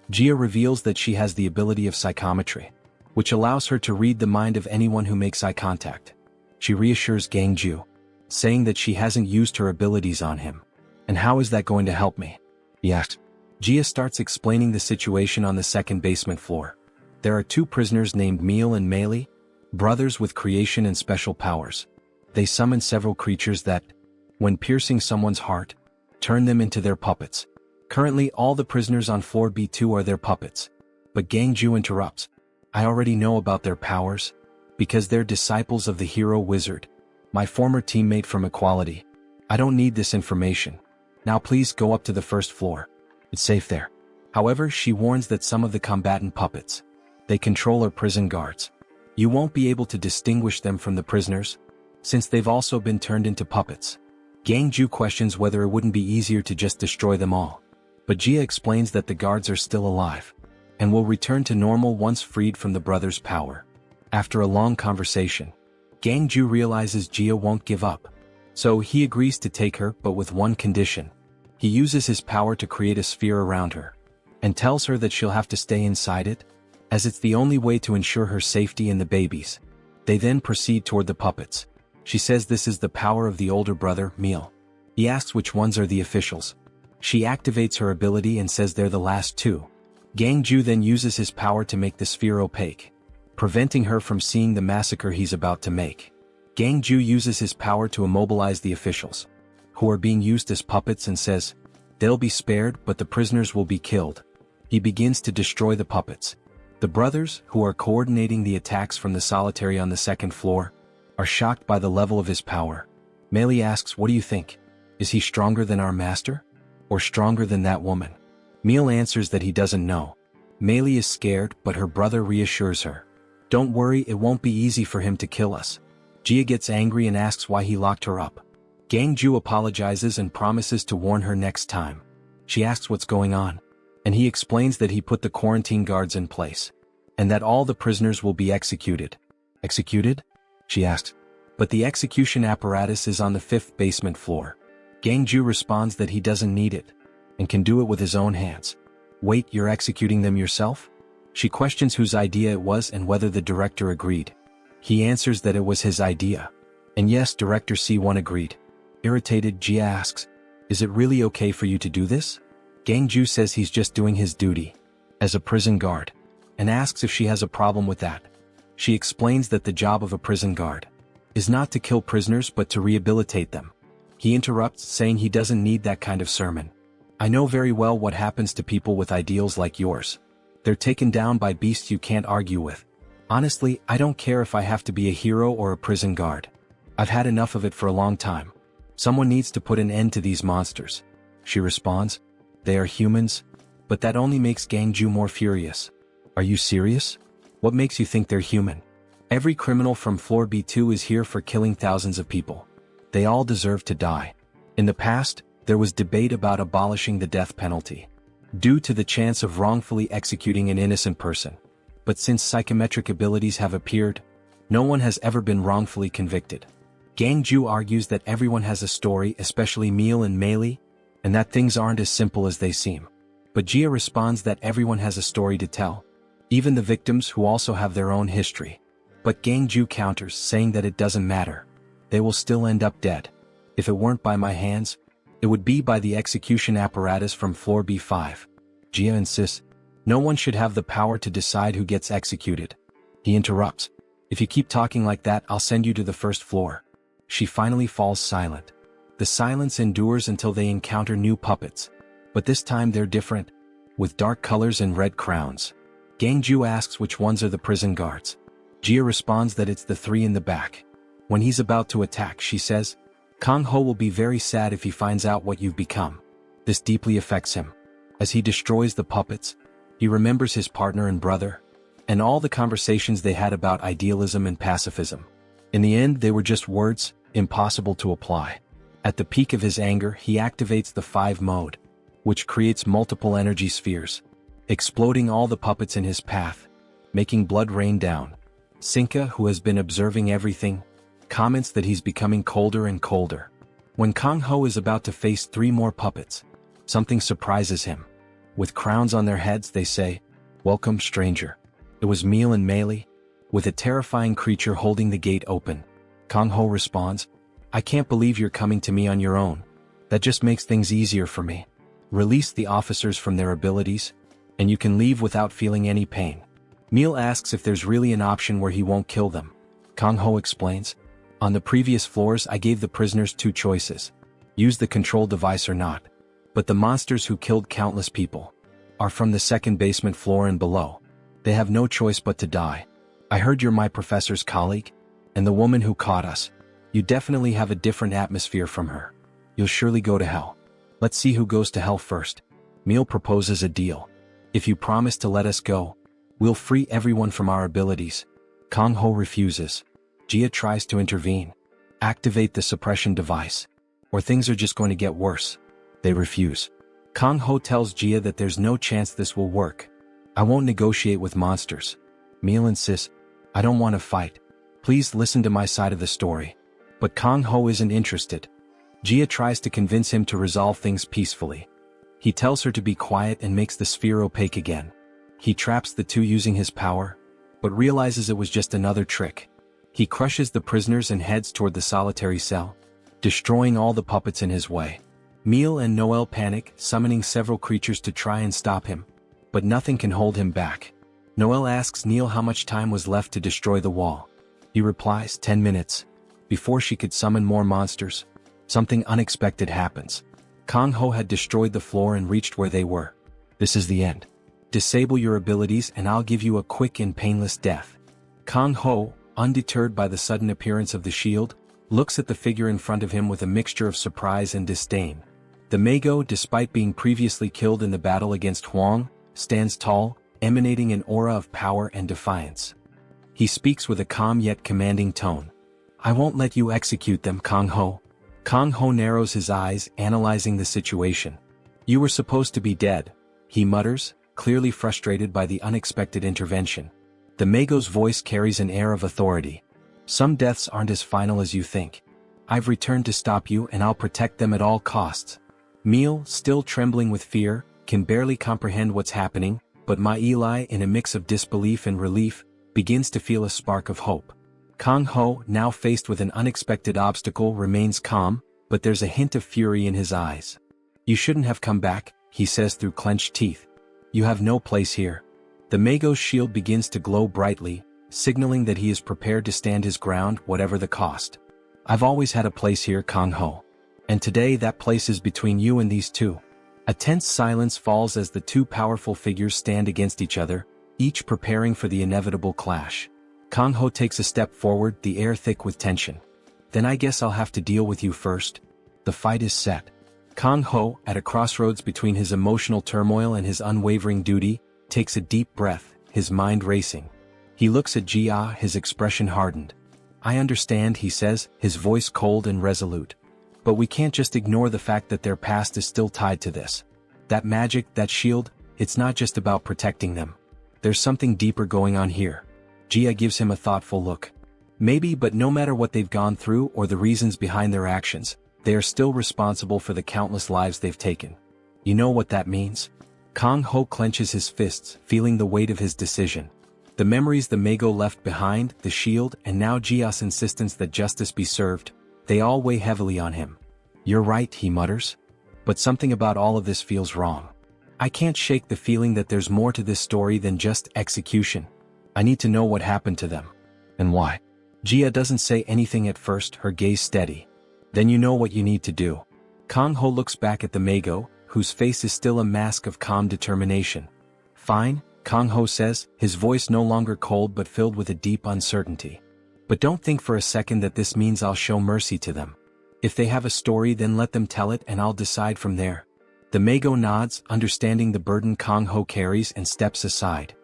Jia reveals that she has the ability of psychometry, which allows her to read the mind of anyone who makes eye contact. She reassures Gangyu, saying that she hasn't used her abilities on him. And how is that going to help me? He asked. Jia starts explaining the situation on the 2nd basement floor. There are 2 prisoners named Meal and Meili, brothers with creation and special powers. They summon several creatures that, when piercing someone's heart, turn them into their puppets. Currently, all the prisoners on floor B2 are their puppets. But Gangju interrupts. I already know about their powers, because they're disciples of the hero wizard, my former teammate from Equality. I don't need this information. Now please go up to the 1st floor. It's safe there. However, she warns that some of the combatant puppets, they control our prison guards. You won't be able to distinguish them from the prisoners, since they've also been turned into puppets. Gangju questions whether it wouldn't be easier to just destroy them all. But Jia explains that the guards are still alive, and will return to normal once freed from the brothers' power. After a long conversation, Gangju realizes Jia won't give up. So he agrees to take her, but with one condition. He uses his power to create a sphere around her, and tells her that she'll have to stay inside it, as it's the only way to ensure her safety and the babies. They then proceed toward the puppets. She says this is the power of the older brother, Meal. He asks which ones are the officials. She activates her ability and says they're the last 2. Gangju then uses his power to make the sphere opaque, preventing her from seeing the massacre he's about to make. Gangju uses his power to immobilize the officials, who are being used as puppets, and says, they'll be spared but the prisoners will be killed. He begins to destroy the puppets. The brothers, who are coordinating the attacks from the solitary on the 2nd floor, are shocked by the level of his power. Meili asks, what do you think? Is he stronger than our master? Or stronger than that woman? Meal answers that he doesn't know. Meili is scared, but her brother reassures her. Don't worry, it won't be easy for him to kill us. Jia gets angry and asks why he locked her up. Gangju apologizes and promises to warn her next time. She asks what's going on, and he explains that he put the quarantine guards in place, and that all the prisoners will be executed. Executed? She asks. But the execution apparatus is on the 5th basement floor. Gangju responds that he doesn't need it, and can do it with his own hands. Wait, you're executing them yourself? She questions whose idea it was and whether the director agreed. He answers that it was his idea. And yes, Director C1 agreed. Irritated, Jia asks, "Is it really okay for you to do this?" Gangyu says he's just doing his duty as a prison guard, and asks if she has a problem with that. She explains that the job of a prison guard is not to kill prisoners but to rehabilitate them. He interrupts, saying he doesn't need that kind of sermon. "I know very well what happens to people with ideals like yours. They're taken down by beasts you can't argue with. Honestly, I don't care if I have to be a hero or a prison guard. I've had enough of it for a long time. Someone needs to put an end to these monsters." She responds, "They are humans?" But that only makes Gangyu more furious. "Are you serious? What makes you think they're human? Every criminal from floor B2 is here for killing thousands of people. They all deserve to die." In the past, there was debate about abolishing the death penalty, due to the chance of wrongfully executing an innocent person. But since psychometric abilities have appeared, no one has ever been wrongfully convicted. Gangju argues that everyone has a story, especially Meal and Meili, and that things aren't as simple as they seem. But Jia responds that everyone has a story to tell, even the victims who also have their own history. But Gangju counters, saying that it doesn't matter. They will still end up dead. "If it weren't by my hands, it would be by the execution apparatus from floor B5. Jia insists, "No one should have the power to decide who gets executed." He interrupts, "If you keep talking like that, I'll send you to the first floor." She finally falls silent. The silence endures until they encounter new puppets. But this time they're different, with dark colors and red crowns. Gangju asks which ones are the prison guards. Jia responds that it's the three in the back. When he's about to attack, she says, "Kang Ho will be very sad if he finds out what you've become." This deeply affects him. As he destroys the puppets, he remembers his partner and brother, and all the conversations they had about idealism and pacifism. In the end, they were just words, impossible to apply. At the peak of his anger, he activates the 5 mode, which creates multiple energy spheres, exploding all the puppets in his path, making blood rain down. Sinka, who has been observing everything, comments that he's becoming colder and colder. When Kang Ho is about to face 3 more puppets, something surprises him. With crowns on their heads, they say, "Welcome, stranger." It was Meal and Meili, with a terrifying creature holding the gate open. Kang Ho responds, "I can't believe you're coming to me on your own. That just makes things easier for me. Release the officers from their abilities, and you can leave without feeling any pain." Meal asks if there's really an option where he won't kill them. Kang Ho explains, "On the previous floors I gave the prisoners 2 choices. Use the control device or not. But the monsters who killed countless people are from the 2nd basement floor and below. They have no choice but to die. I heard you're my professor's colleague, and the woman who caught us. You definitely have a different atmosphere from her. You'll surely go to hell. Let's see who goes to hell first." Meal proposes a deal. "If you promise to let us go, we'll free everyone from our abilities." Kang Ho refuses. Jia tries to intervene. "Activate the suppression device, or things are just going to get worse." They refuse. Kang Ho tells Jia that there's no chance this will work. "I won't negotiate with monsters." Meal insists, "I don't want to fight. Please listen to my side of the story." But Kang Ho isn't interested. Jia tries to convince him to resolve things peacefully. He tells her to be quiet and makes the sphere opaque again. He traps the 2 using his power, but realizes it was just another trick. He crushes the prisoners and heads toward the solitary cell, destroying all the puppets in his way. Meal and Noel panic, summoning several creatures to try and stop him, but nothing can hold him back. Noel asks Neil how much time was left to destroy the wall. He replies, 10 minutes. Before she could summon more monsters, something unexpected happens. Kang Ho had destroyed the floor and reached where they were. "This is the end. Disable your abilities and I'll give you a quick and painless death." Kang Ho, undeterred by the sudden appearance of the shield, looks at the figure in front of him with a mixture of surprise and disdain. The Mago, despite being previously killed in the battle against Huang, stands tall, emanating an aura of power and defiance. He speaks with a calm yet commanding tone. "I won't let you execute them, Kang Ho." Kang Ho narrows his eyes, analyzing the situation. "You were supposed to be dead," he mutters, clearly frustrated by the unexpected intervention. The Mago's voice carries an air of authority. "Some deaths aren't as final as you think. I've returned to stop you and I'll protect them at all costs." Meal, still trembling with fear, can barely comprehend what's happening, but Ma Eli, in a mix of disbelief and relief, begins to feel a spark of hope. Kang Ho, now faced with an unexpected obstacle, remains calm, but there's a hint of fury in his eyes. "You shouldn't have come back," he says through clenched teeth. "You have no place here." The Mago's shield begins to glow brightly, signaling that he is prepared to stand his ground whatever the cost. "I've always had a place here, Kang-ho. And today that place is between you and these two." A tense silence falls as the two powerful figures stand against each other, each preparing for the inevitable clash. Kang-ho takes a step forward, the air thick with tension. "Then I guess I'll have to deal with you first." The fight is set. Kang-ho, at a crossroads between his emotional turmoil and his unwavering duty, takes a deep breath, his mind racing. He looks at Jia, his expression hardened. "I understand," he says, his voice cold and resolute. "But we can't just ignore the fact that their past is still tied to this. That magic, that shield, it's not just about protecting them. There's something deeper going on here." Jia gives him a thoughtful look. "Maybe, but no matter what they've gone through or the reasons behind their actions, they are still responsible for the countless lives they've taken. You know what that means?" Kang-ho clenches his fists, feeling the weight of his decision. The memories the Mago left behind, the shield, and now Jia's insistence that justice be served, they all weigh heavily on him. "You're right," he mutters. "But something about all of this feels wrong. I can't shake the feeling that there's more to this story than just execution. I need to know what happened to them. And why." Jia doesn't say anything at first, her gaze steady. "Then you know what you need to do." Kang-ho looks back at the Mago, whose face is still a mask of calm determination. "Fine," Kang-ho says, his voice no longer cold but filled with a deep uncertainty. "But don't think for a second that this means I'll show mercy to them. If they have a story, then let them tell it and I'll decide from there." The Mago nods, understanding the burden Kang-ho carries, and steps aside.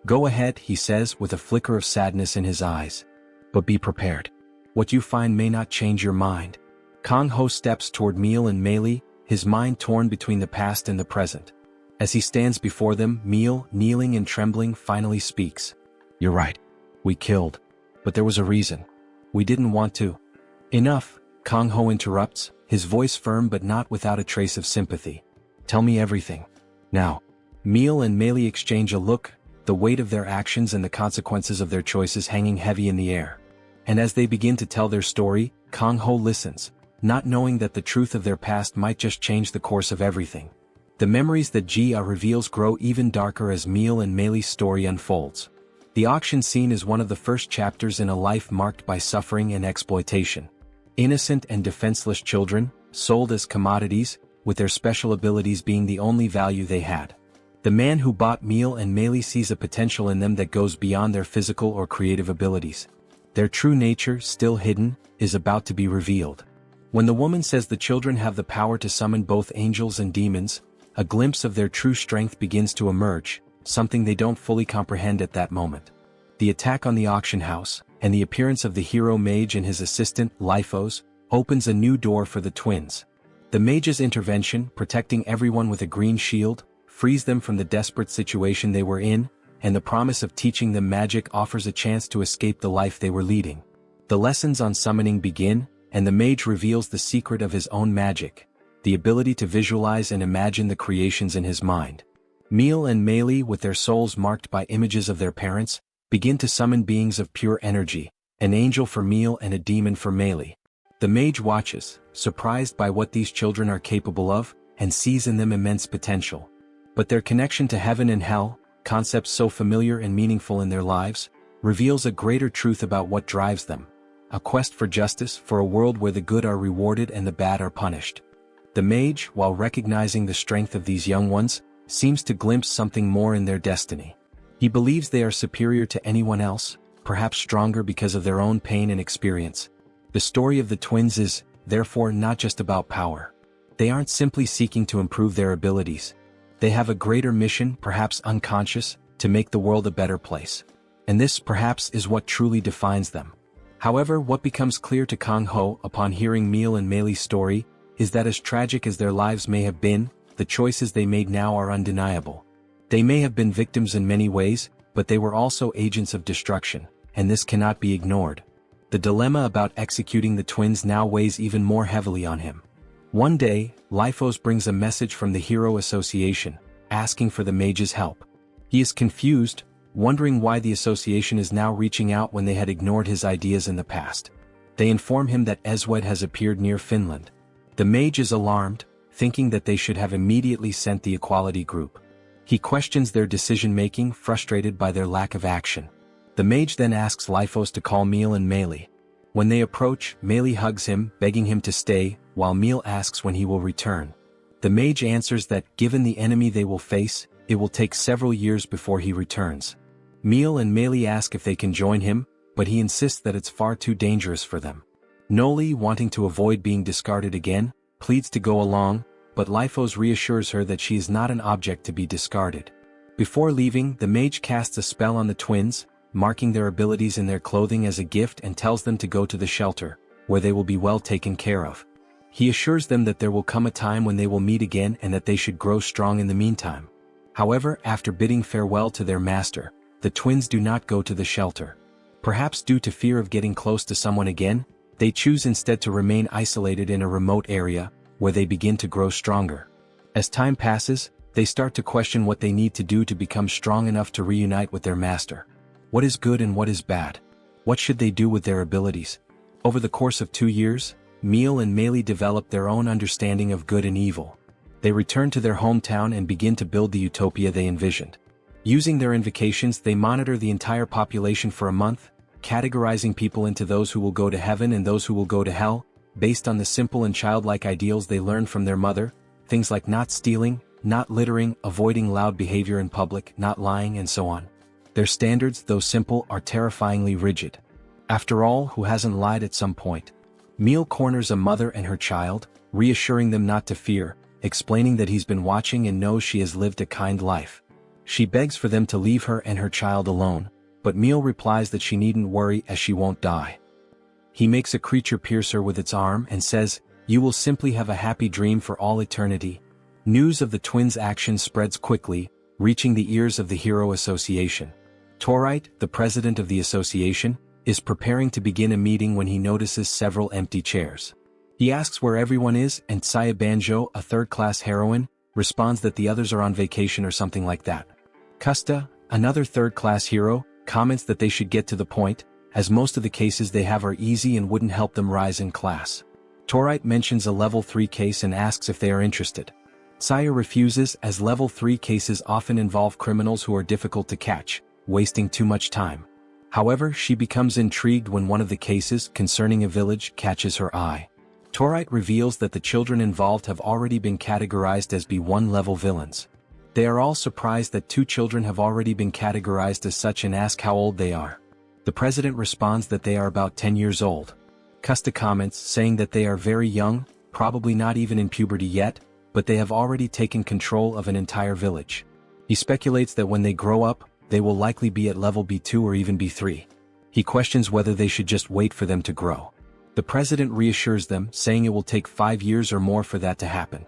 "Go ahead," he says with a flicker of sadness in his eyes. "But be prepared. What you find may not change your mind." Kang-ho steps toward Meal and Meili, his mind torn between the past and the present. As he stands before them, Meal, kneeling and trembling, finally speaks. "You're right. We killed. But there was a reason. We didn't want to." "Enough," Kang-ho interrupts, his voice firm but not without a trace of sympathy. "Tell me everything. Now." Meal and Meili exchange a look, the weight of their actions and the consequences of their choices hanging heavy in the air. And as they begin to tell their story, Kang-ho listens, not knowing that the truth of their past might just change the course of everything. The memories that Jia reveals grow even darker as Meal and Meili's story unfolds. The auction scene is one of the first chapters in a life marked by suffering and exploitation. Innocent and defenseless children, sold as commodities, with their special abilities being the only value they had. The man who bought Meal and Meili sees a potential in them that goes beyond their physical or creative abilities. Their true nature, still hidden, is about to be revealed. When the woman says the children have the power to summon both angels and demons, a glimpse of their true strength begins to emerge, something they don't fully comprehend at that moment. The attack on the auction house, and the appearance of the hero mage and his assistant, Lifos, opens a new door for the twins. The mage's intervention, protecting everyone with a green shield, frees them from the desperate situation they were in, and the promise of teaching them magic offers a chance to escape the life they were leading. The lessons on summoning begin, and the mage reveals the secret of his own magic, the ability to visualize and imagine the creations in his mind. Meal and Meili, with their souls marked by images of their parents, begin to summon beings of pure energy, an angel for Meal and a demon for Meili. The mage watches, surprised by what these children are capable of, and sees in them immense potential. But their connection to heaven and hell, concepts so familiar and meaningful in their lives, reveals a greater truth about what drives them. A quest for justice, for a world where the good are rewarded and the bad are punished. The mage, while recognizing the strength of these young ones, seems to glimpse something more in their destiny. He believes they are superior to anyone else, perhaps stronger because of their own pain and experience. The story of the twins is, therefore, not just about power. They aren't simply seeking to improve their abilities. They have a greater mission, perhaps unconscious, to make the world a better place. And this, perhaps, is what truly defines them. However, what becomes clear to Kang-ho upon hearing Meal and Meili's story is that as tragic as their lives may have been, the choices they made now are undeniable. They may have been victims in many ways, but they were also agents of destruction, and this cannot be ignored. The dilemma about executing the twins now weighs even more heavily on him. One day, Lifos brings a message from the Hero Association, asking for the mage's help. He is confused, wondering why the association is now reaching out when they had ignored his ideas in the past. They inform him that Eswed has appeared near Finland. The mage is alarmed, thinking that they should have immediately sent the equality group. He questions their decision-making, frustrated by their lack of action. The mage then asks Lifos to call Meal and Meili. When they approach, Meili hugs him, begging him to stay, while Meal asks when he will return. The mage answers that, given the enemy they will face, it will take several years before he returns. Meal and Meili ask if they can join him, but he insists that it's far too dangerous for them. Noli, wanting to avoid being discarded again, pleads to go along, but Lifos reassures her that she is not an object to be discarded. Before leaving, the mage casts a spell on the twins, marking their abilities in their clothing as a gift and tells them to go to the shelter, where they will be well taken care of. He assures them that there will come a time when they will meet again and that they should grow strong in the meantime. However, after bidding farewell to their master, the twins do not go to the shelter. Perhaps due to fear of getting close to someone again, they choose instead to remain isolated in a remote area, where they begin to grow stronger. As time passes, they start to question what they need to do to become strong enough to reunite with their master. What is good and what is bad? What should they do with their abilities? Over the course of 2 years, Meal and Meili develop their own understanding of good and evil. They return to their hometown and begin to build the utopia they envisioned. Using their invocations, they monitor the entire population for a month, categorizing people into those who will go to heaven and those who will go to hell, based on the simple and childlike ideals they learned from their mother, things like not stealing, not littering, avoiding loud behavior in public, not lying, and so on. Their standards, though simple, are terrifyingly rigid. After all, who hasn't lied at some point? Meal corners a mother and her child, reassuring them not to fear, explaining that he's been watching and knows she has lived a kind life. She begs for them to leave her and her child alone, but Meal replies that she needn't worry as she won't die. He makes a creature pierce her with its arm and says, "You will simply have a happy dream for all eternity." News of the twins' actions spreads quickly, reaching the ears of the Hero Association. Torite, the president of the association, is preparing to begin a meeting when he notices several empty chairs. He asks where everyone is, and Saya Banjo, a third-class heroine, responds that the others are on vacation or something like that. Kusta, another third-class hero, comments that they should get to the point, as most of the cases they have are easy and wouldn't help them rise in class. Torite mentions a level 3 case and asks if they are interested. Saya refuses, as level 3 cases often involve criminals who are difficult to catch, wasting too much time. However, she becomes intrigued when one of the cases concerning a village catches her eye. Torite reveals that the children involved have already been categorized as B1 level villains. They are all surprised that 2 children have already been categorized as such and ask how old they are. The president responds that they are about 10 years old. Kusta comments, saying that they are very young, probably not even in puberty yet, but they have already taken control of an entire village. He speculates that when they grow up, they will likely be at level B2 or even B3. He questions whether they should just wait for them to grow. The president reassures them, saying it will take 5 years or more for that to happen.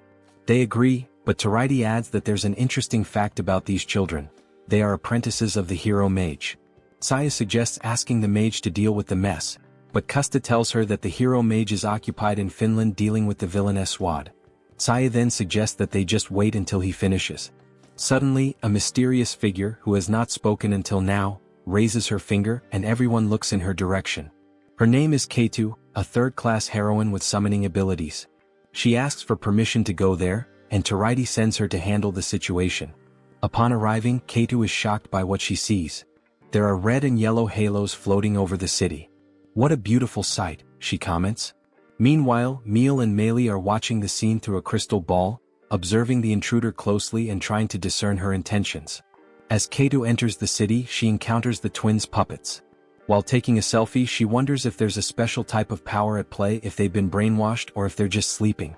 They agree, but Torite adds that there's an interesting fact about these children. They are apprentices of the hero mage. Saya suggests asking the mage to deal with the mess, but Kusta tells her that the hero mage is occupied in Finland dealing with the villainess Swad. Saya then suggests that they just wait until he finishes. Suddenly, a mysterious figure, who has not spoken until now, raises her finger and everyone looks in her direction. Her name is Keitu, a third-class heroine with summoning abilities. She asks for permission to go there, and Torite sends her to handle the situation. Upon arriving, Keitu is shocked by what she sees. There are red and yellow halos floating over the city. "What a beautiful sight," she comments. Meanwhile, Meal and Meili are watching the scene through a crystal ball, observing the intruder closely and trying to discern her intentions. As Keitu enters the city, she encounters the twins' puppets. While taking a selfie, she wonders if there's a special type of power at play, if they've been brainwashed or if they're just sleeping.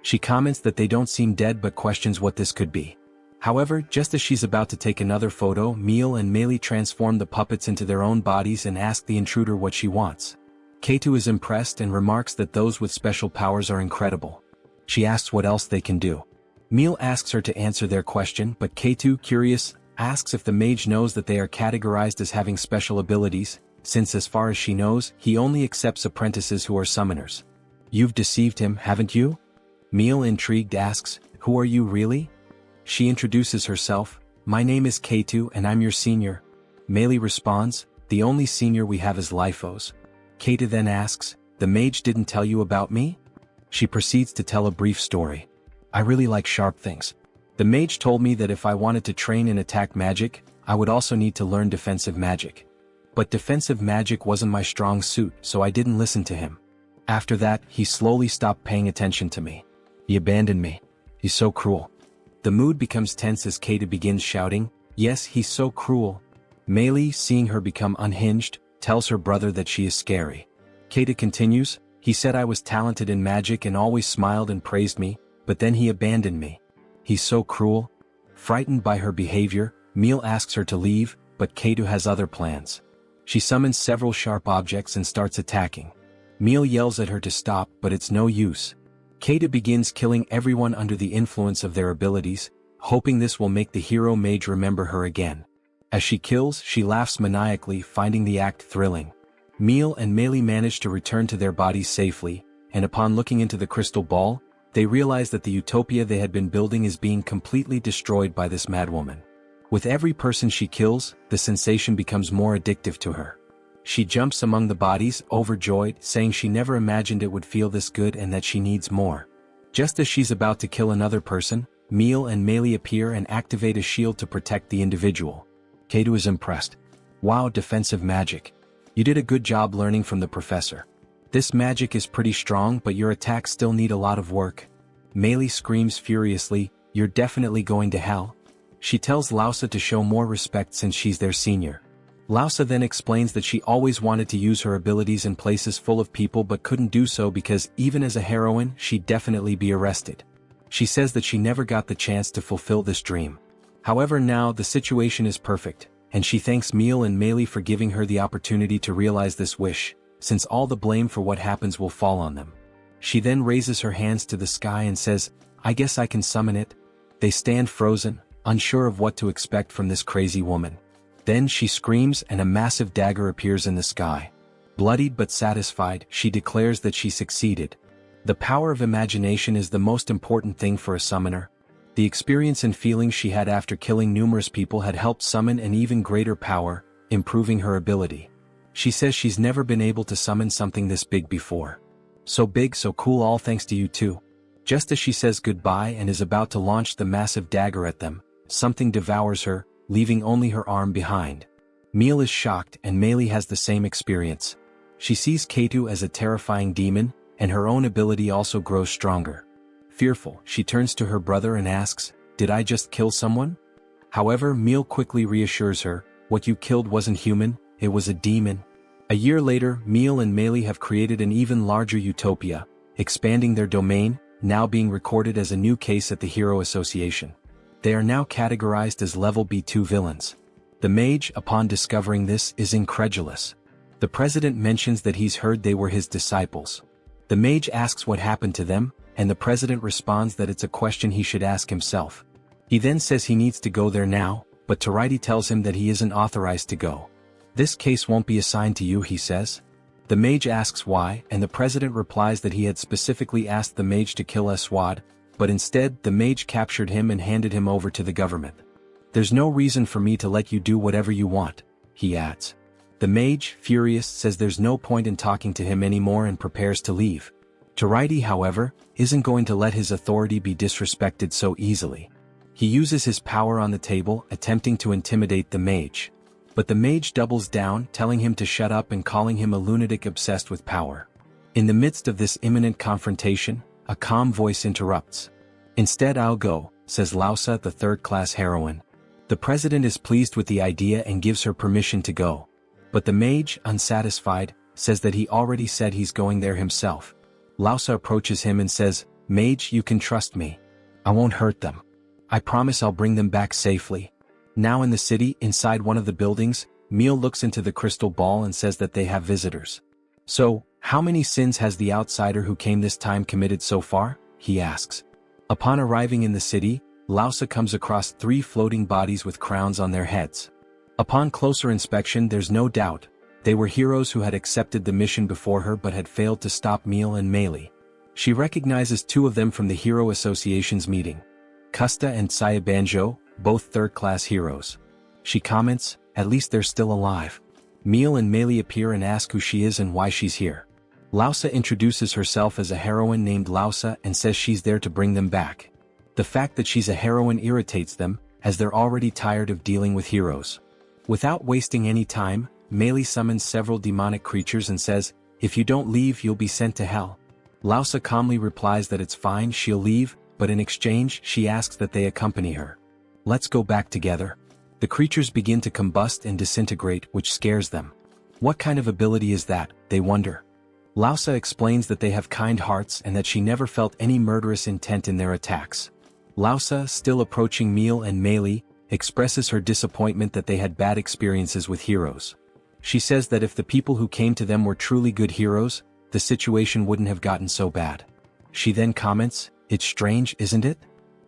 She comments that they don't seem dead but questions what this could be. However, just as she's about to take another photo, Meal and Meili transform the puppets into their own bodies and ask the intruder what she wants. Keitu is impressed and remarks that those with special powers are incredible. She asks what else they can do. Meal asks her to answer their question, but Keitu, curious, asks if the mage knows that they are categorized as having special abilities, since as far as she knows, he only accepts apprentices who are summoners. "You've deceived him, haven't you?" Meal, intrigued, asks, "Who are you really?" She introduces herself, "My name is Keitu and I'm your senior." Meili responds, "The only senior we have is Lifos." Keitu then asks, "The mage didn't tell you about me?" She proceeds to tell a brief story. I really like sharp things. The mage told me that if I wanted to train in attack magic, I would also need to learn defensive magic. But defensive magic wasn't my strong suit, so I didn't listen to him. After that, he slowly stopped paying attention to me. He abandoned me. He's so cruel. The mood becomes tense as Keita begins shouting, yes, he's so cruel. Meili, seeing her become unhinged, tells her brother that she is scary. Keita continues, he said I was talented in magic and always smiled and praised me, but then he abandoned me. He's so cruel. Frightened by her behavior, Meil asks her to leave, but Keita has other plans. She summons several sharp objects and starts attacking. Meil yells at her to stop, but it's no use. Keita begins killing everyone under the influence of their abilities, hoping this will make the hero mage remember her again. As she kills, she laughs maniacally, finding the act thrilling. Meil and Meili manage to return to their bodies safely, and upon looking into the crystal ball, they realize that the utopia they had been building is being completely destroyed by this madwoman. With every person she kills, the sensation becomes more addictive to her. She jumps among the bodies, overjoyed, saying she never imagined it would feel this good and that she needs more. Just as she's about to kill another person, Meil and Meili appear and activate a shield to protect the individual. Keita is impressed. Wow, defensive magic. You did a good job learning from the professor. This magic is pretty strong, but your attacks still need a lot of work. Meili screams furiously, you're definitely going to hell. She tells Lausa to show more respect since she's their senior. Lausa then explains that she always wanted to use her abilities in places full of people but couldn't do so because even as a heroine, she'd definitely be arrested. She says that she never got the chance to fulfill this dream. However, now the situation is perfect, and she thanks Meil and Meili for giving her the opportunity to realize this wish, since all the blame for what happens will fall on them. She then raises her hands to the sky and says, I guess I can summon it. They stand frozen, unsure of what to expect from this crazy woman. Then she screams and a massive dagger appears in the sky. Bloodied but satisfied, she declares that she succeeded. The power of imagination is the most important thing for a summoner. The experience and feelings she had after killing numerous people had helped summon an even greater power, improving her ability. She says she's never been able to summon something this big before. So big, so cool, all thanks to you too. Just as she says goodbye and is about to launch the massive dagger at them, something devours her, leaving only her arm behind. Meil is shocked and Meili has the same experience. She sees Keita as a terrifying demon, and her own ability also grows stronger. Fearful, she turns to her brother and asks, did I just kill someone? However, Meil quickly reassures her, what you killed wasn't human, it was a demon. A year later, Meil and Meili have created an even larger utopia, expanding their domain, now being recorded as a new case at the Hero Association. They are now categorized as level B2 villains. The mage, upon discovering this, is incredulous. The president mentions that he's heard they were his disciples. The mage asks what happened to them, and the president responds that it's a question he should ask himself. He then says he needs to go there now, but Taraiti tells him that he isn't authorized to go. This case won't be assigned to you, he says. The mage asks why, and the president replies that he had specifically asked the mage to kill Aswad, but instead the mage captured him and handed him over to the government. There's no reason for me to let you do whatever you want, he adds. The mage, furious, says there's no point in talking to him anymore and prepares to leave. Taraiti, however, isn't going to let his authority be disrespected so easily. He uses his power on the table, attempting to intimidate the mage. But the mage doubles down, telling him to shut up and calling him a lunatic obsessed with power. In the midst of this imminent confrontation, a calm voice interrupts. Instead, I'll go, says Lausa, the third-class heroine. The president is pleased with the idea and gives her permission to go. But the mage, unsatisfied, says that he already said he's going there himself. Lausa approaches him and says, Mage, you can trust me. I won't hurt them. I promise I'll bring them back safely. Now in the city, inside one of the buildings, Meil looks into the crystal ball and says that they have visitors. So, how many sins has the outsider who came this time committed so far? He asks. Upon arriving in the city, Lausa comes across 3 floating bodies with crowns on their heads. Upon closer inspection, there's no doubt. They were heroes who had accepted the mission before her but had failed to stop Meil and Meili. She recognizes 2 of them from the Hero Association's meeting. Kusta and Sayabanjo, both third-class heroes. She comments, at least they're still alive. Meil and Meili appear and ask who she is and why she's here. Lausa introduces herself as a heroine named Lausa and says she's there to bring them back. The fact that she's a heroine irritates them, as they're already tired of dealing with heroes. Without wasting any time, Meili summons several demonic creatures and says, "If you don't leave, you'll be sent to hell." Lausa calmly replies that it's fine, she'll leave, but in exchange, she asks that they accompany her. "Let's go back together." The creatures begin to combust and disintegrate, which scares them. What kind of ability is that, they wonder. Lausa explains that they have kind hearts and that she never felt any murderous intent in their attacks. Lausa, still approaching Meil and Meili, expresses her disappointment that they had bad experiences with heroes. She says that if the people who came to them were truly good heroes, the situation wouldn't have gotten so bad. She then comments, "It's strange, isn't it?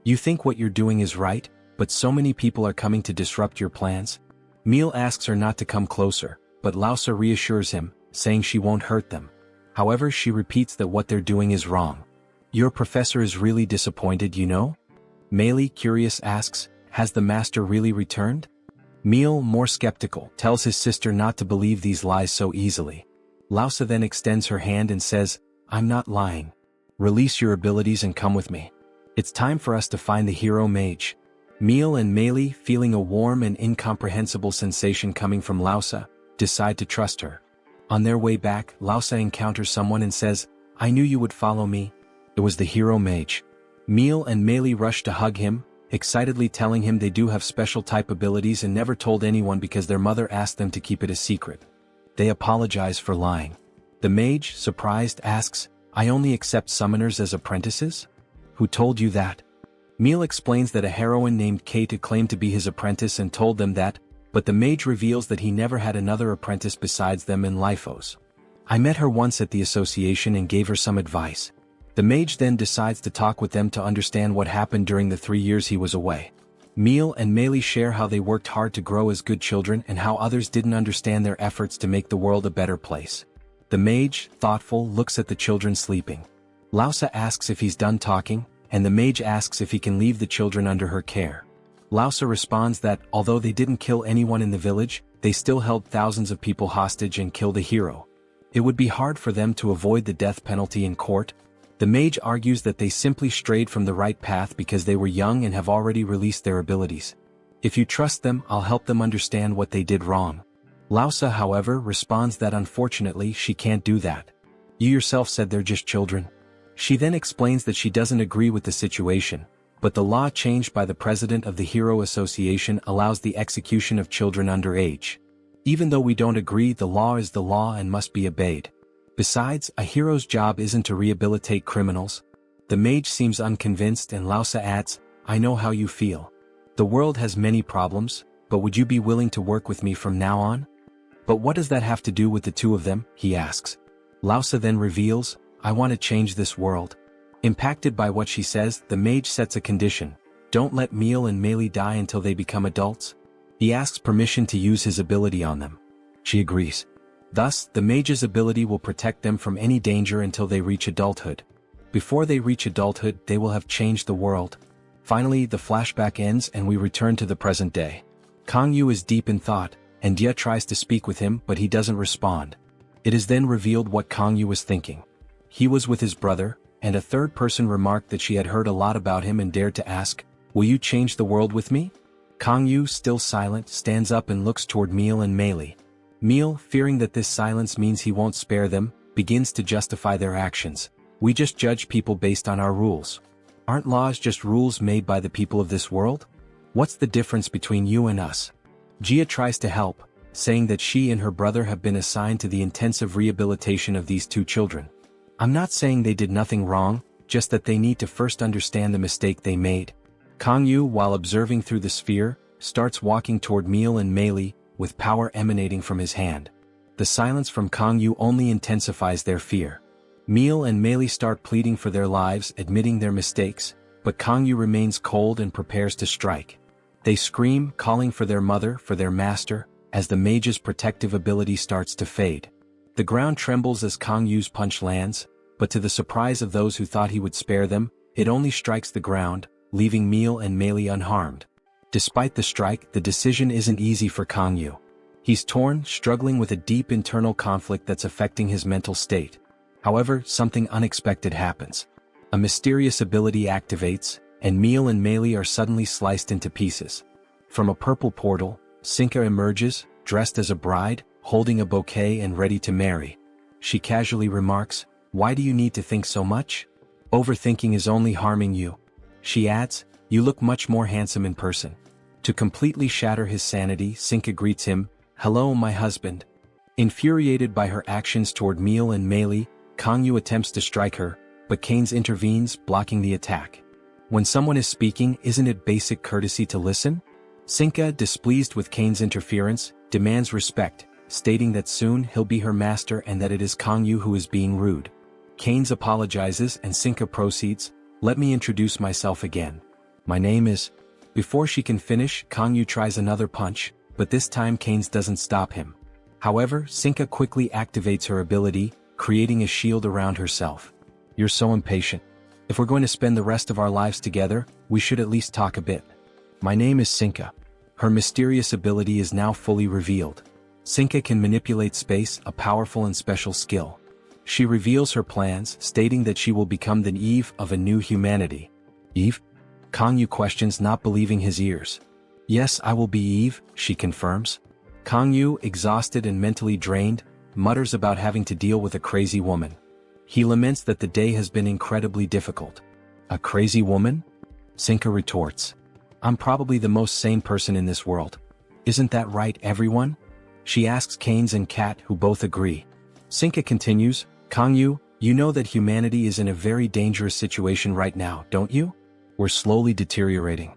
You think what you're doing is right, but so many people are coming to disrupt your plans." Meil asks her not to come closer, but Lausa reassures him, saying she won't hurt them. However, she repeats that what they're doing is wrong. "Your professor is really disappointed, you know?" Meili, curious, asks, "Has the master really returned?" Meil, more skeptical, tells his sister not to believe these lies so easily. Lausa then extends her hand and says, "I'm not lying. Release your abilities and come with me. It's time for us to find the hero mage." Meil and Meili, feeling a warm and incomprehensible sensation coming from Lausa, decide to trust her. On their way back, Lausa encounters someone and says, "I knew you would follow me." It was the hero mage. Meil and Meili rush to hug him, excitedly telling him they do have special type abilities and never told anyone because their mother asked them to keep it a secret. They apologize for lying. The mage, surprised, asks, "I only accept summoners as apprentices? Who told you that?" Meil explains that a heroine named Kate claimed to be his apprentice and told them that, but the mage reveals that he never had another apprentice besides them in Lifos. "I met her once at the association and gave her some advice." The mage then decides to talk with them to understand what happened during the 3 years he was away. Meil and Meili share how they worked hard to grow as good children and how others didn't understand their efforts to make the world a better place. The mage, thoughtful, looks at the children sleeping. Lausa asks if he's done talking, and the mage asks if he can leave the children under her care. Lausa responds that, although they didn't kill anyone in the village, they still held thousands of people hostage and killed a hero. It would be hard for them to avoid the death penalty in court. The mage argues that they simply strayed from the right path because they were young and have already released their abilities. "If you trust them, I'll help them understand what they did wrong." Lausa, however, responds that unfortunately she can't do that. "You yourself said they're just children." She then explains that she doesn't agree with the situation, but the law changed by the president of the Hero Association allows the execution of children under age. Even though we don't agree, the law is the law and must be obeyed. Besides, a hero's job isn't to rehabilitate criminals. The mage seems unconvinced and Lausa adds, "I know how you feel. The world has many problems, but would you be willing to work with me from now on?" "But what does that have to do with the two of them?" he asks. Lausa then reveals, "I want to change this world." Impacted by what she says, the mage sets a condition: don't let Meil and Meili die until they become adults. He asks permission to use his ability on them. She agrees. Thus, the mage's ability will protect them from any danger until they reach adulthood. Before they reach adulthood, they will have changed the world. Finally, the flashback ends and we return to the present day. Gangyu is deep in thought, and Dia tries to speak with him but he doesn't respond. It is then revealed what Gangyu was thinking. He was with his brother, and a third person remarked that she had heard a lot about him and dared to ask, "Will you change the world with me?" Gangyu, still silent, stands up and looks toward Meil and Meili. Meil, fearing that this silence means he won't spare them, begins to justify their actions. "We just judge people based on our rules. Aren't laws just rules made by the people of this world? What's the difference between you and us?" Gia tries to help, saying that she and her brother have been assigned to the intensive rehabilitation of these two children. "I'm not saying they did nothing wrong, just that they need to first understand the mistake they made." Gangyu, while observing through the sphere, starts walking toward Meil and Meili, with power emanating from his hand. The silence from Gangyu only intensifies their fear. Meil and Meili start pleading for their lives, admitting their mistakes, but Gangyu remains cold and prepares to strike. They scream, calling for their mother, for their master, as the mage's protective ability starts to fade. The ground trembles as Gangyu's punch lands, but to the surprise of those who thought he would spare them, it only strikes the ground, leaving Meil and Meili unharmed. Despite the strike, the decision isn't easy for Gangyu. He's torn, struggling with a deep internal conflict that's affecting his mental state. However, something unexpected happens. A mysterious ability activates, and Meal and Meili are suddenly sliced into pieces. From a purple portal, Sinka emerges, dressed as a bride, holding a bouquet and ready to marry. She casually remarks, "Why do you need to think so much? Overthinking is only harming you." She adds, "You look much more handsome in person." To completely shatter his sanity, Sinka greets him, "Hello, my husband." Infuriated by her actions toward Meal and Meili, Gangyu attempts to strike her, but Canes intervenes, blocking the attack. When someone is speaking, isn't it basic courtesy to listen? Sinka, displeased with Cane's interference, demands respect, stating that soon he'll be her master and that it is Gangyu who is being rude. Canes apologizes and Sinka proceeds, "Let me introduce myself again. My name is..." Before she can finish, Gangyu tries another punch, but this time Canes doesn't stop him. However, Sinka quickly activates her ability, creating a shield around herself. "You're so impatient. If we're going to spend the rest of our lives together, we should at least talk a bit." My name is Sinka. Her mysterious ability is now fully revealed. Sinka can manipulate space, a powerful and special skill. She reveals her plans, stating that she will become the Eve of a new humanity. Eve? Gangyu questions, not believing his ears. "Yes, I will be Eve," she confirms. Gangyu, exhausted and mentally drained, mutters about having to deal with a crazy woman. He laments that the day has been incredibly difficult. "A crazy woman?" Sinka retorts. "I'm probably the most sane person in this world. Isn't that right, everyone?" She asks Canes and Kat, who both agree. Sinka continues, "Gangyu, you know that humanity is in a very dangerous situation right now, don't you? We're slowly deteriorating.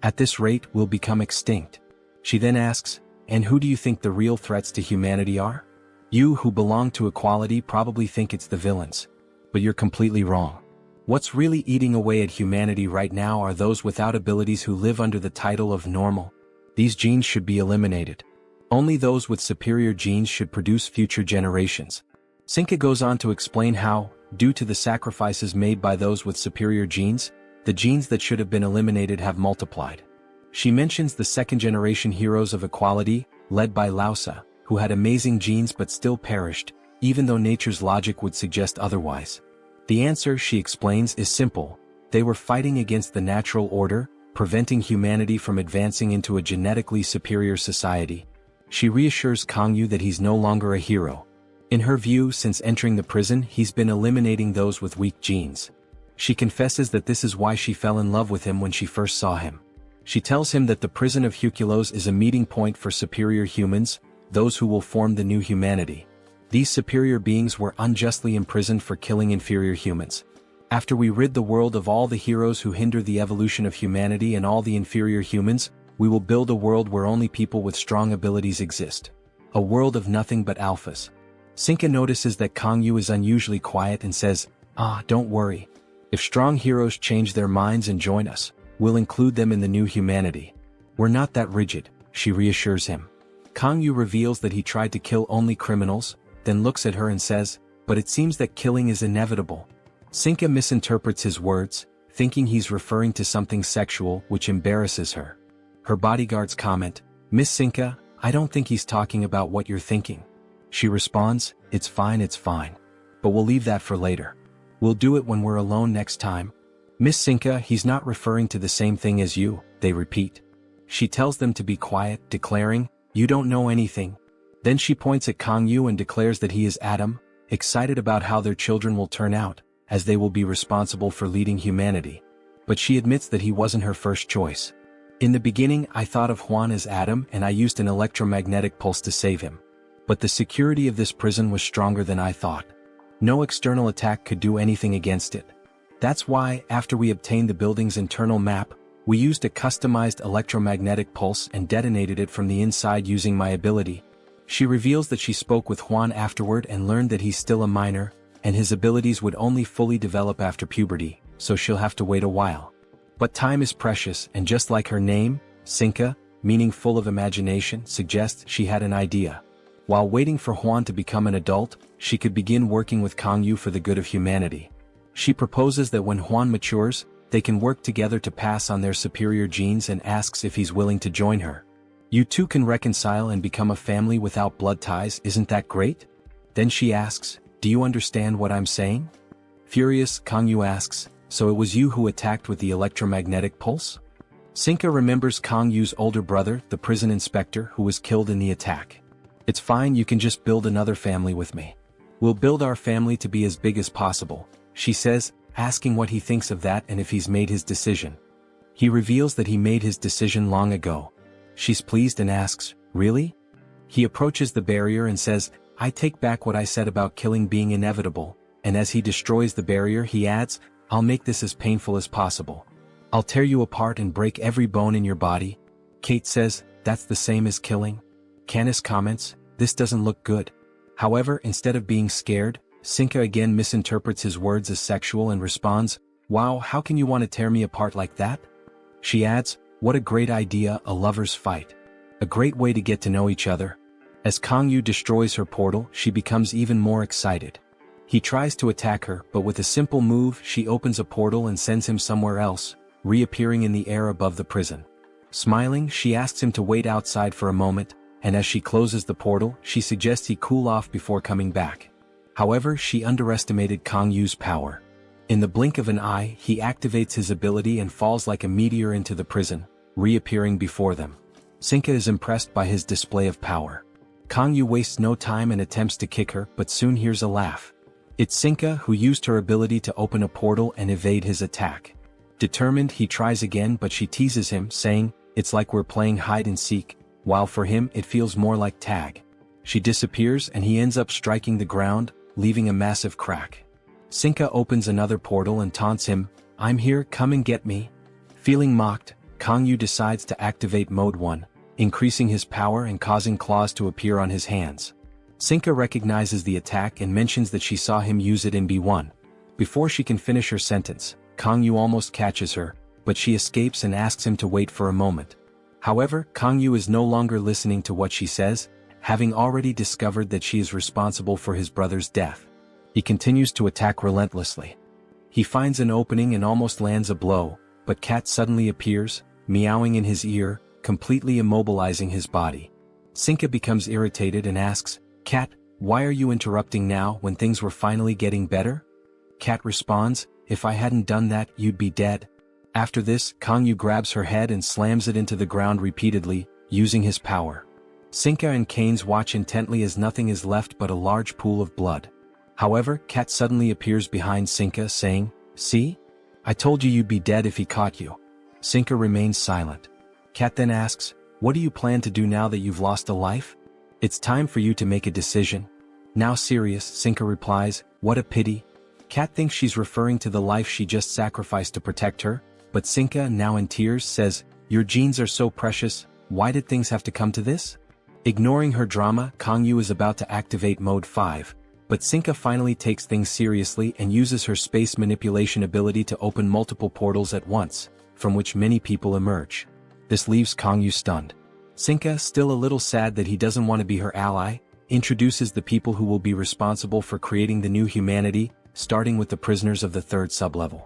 At this rate, we'll become extinct." She then asks, "And who do you think the real threats to humanity are? You who belong to equality probably think it's the villains. But you're completely wrong. What's really eating away at humanity right now are those without abilities who live under the title of normal. These genes should be eliminated. Only those with superior genes should produce future generations." Sinka goes on to explain how, due to the sacrifices made by those with superior genes, the genes that should have been eliminated have multiplied. She mentions the second-generation heroes of equality, led by Lausa, who had amazing genes but still perished, even though nature's logic would suggest otherwise. The answer, she explains, is simple. They were fighting against the natural order, preventing humanity from advancing into a genetically superior society. She reassures Gangyu that he's no longer a hero. In her view, since entering the prison, he's been eliminating those with weak genes. She confesses that this is why she fell in love with him when she first saw him. She tells him that the prison of Ruculus is a meeting point for superior humans, those who will form the new humanity. These superior beings were unjustly imprisoned for killing inferior humans. After we rid the world of all the heroes who hinder the evolution of humanity and all the inferior humans, we will build a world where only people with strong abilities exist. A world of nothing but alphas. Sinka notices that Gangyu is unusually quiet and says, "Don't worry. If strong heroes change their minds and join us, we'll include them in the new humanity. We're not that rigid," she reassures him. Gangyu reveals that he tried to kill only criminals, then looks at her and says, "But it seems that killing is inevitable." Sinka misinterprets his words, thinking he's referring to something sexual, which embarrasses her. Her bodyguards comment, "Miss Sinka, I don't think he's talking about what you're thinking." She responds, it's fine, but we'll leave that for later. We'll do it when we're alone next time." "Miss Sinka, he's not referring to the same thing as you," they repeat. She tells them to be quiet, declaring, "You don't know anything." Then she points at Gangyu and declares that he is Adam, excited about how their children will turn out, as they will be responsible for leading humanity. But she admits that he wasn't her first choice. "In the beginning, I thought of Juan as Adam and I used an electromagnetic pulse to save him. But the security of this prison was stronger than I thought. No external attack could do anything against it. That's why, after we obtained the building's internal map, we used a customized electromagnetic pulse and detonated it from the inside using my ability." She reveals that she spoke with Juan afterward and learned that he's still a minor, and his abilities would only fully develop after puberty, so she'll have to wait a while. But time is precious, and just like her name, Sinka, meaning full of imagination, suggests she had an idea. While waiting for Juan to become an adult, she could begin working with Gangyu for the good of humanity. She proposes that when Juan matures, they can work together to pass on their superior genes and asks if he's willing to join her. "You two can reconcile and become a family without blood ties, isn't that great?" Then she asks, Do you understand what I'm saying? Furious, Gangyu asks, so it was you who attacked with the electromagnetic pulse? Sinka remembers Gangyu's older brother, the prison inspector, who was killed in the attack. It's fine, you can just build another family with me. We'll build our family to be as big as possible, she says, asking what he thinks of that and if he's made his decision. He reveals that he made his decision long ago. She's pleased and asks, really? He approaches the barrier and says, I take back what I said about killing being inevitable, and as he destroys the barrier he adds, I'll make this as painful as possible. I'll tear you apart and break every bone in your body. Kate says, that's the same as killing. Canis comments, this doesn't look good. However, instead of being scared, Sinka again misinterprets his words as sexual and responds, wow, how can you want to tear me apart like that? She adds, what a great idea, a lover's fight. A great way to get to know each other. As Gangyu destroys her portal, she becomes even more excited. He tries to attack her, but with a simple move she opens a portal and sends him somewhere else, reappearing in the air above the prison. Smiling, she asks him to wait outside for a moment, and as she closes the portal, she suggests he cool off before coming back. However, she underestimated Gangyu's power. In the blink of an eye, he activates his ability and falls like a meteor into the prison, reappearing before them. Sinka is impressed by his display of power. Gangyu wastes no time and attempts to kick her, but soon hears a laugh. It's Sinka who used her ability to open a portal and evade his attack. Determined, he tries again, but she teases him, saying, it's like we're playing hide and seek, while for him it feels more like tag. She disappears and he ends up striking the ground, leaving a massive crack. Sinka opens another portal and taunts him, I'm here, come and get me. Feeling mocked, Gangyu decides to activate Mode 1, increasing his power and causing claws to appear on his hands. Sinka recognizes the attack and mentions that she saw him use it in B1. Before she can finish her sentence, Gangyu almost catches her, but she escapes and asks him to wait for a moment. However, Gangyu is no longer listening to what she says, having already discovered that she is responsible for his brother's death. He continues to attack relentlessly. He finds an opening and almost lands a blow, but Cat suddenly appears, meowing in his ear, completely immobilizing his body. Sinka becomes irritated and asks, Cat, why are you interrupting now when things were finally getting better? Cat responds, if I hadn't done that, you'd be dead. After this, Gangyu grabs her head and slams it into the ground repeatedly, using his power. Sinka and Canes watch intently as nothing is left but a large pool of blood. However, Cat suddenly appears behind Sinka saying, see? I told you you'd be dead if he caught you. Sinka remains silent. Cat then asks, what do you plan to do now that you've lost a life? It's time for you to make a decision. Now serious, Sinka replies, what a pity. Cat thinks she's referring to the life she just sacrificed to protect her, but Sinka, now in tears, says, your genes are so precious, why did things have to come to this? Ignoring her drama, Gangyu is about to activate Mode 5, but Sinka finally takes things seriously and uses her space manipulation ability to open multiple portals at once, from which many people emerge. This leaves Gangyu stunned. Sinka, still a little sad that he doesn't want to be her ally, introduces the people who will be responsible for creating the new humanity, starting with the prisoners of the third sublevel.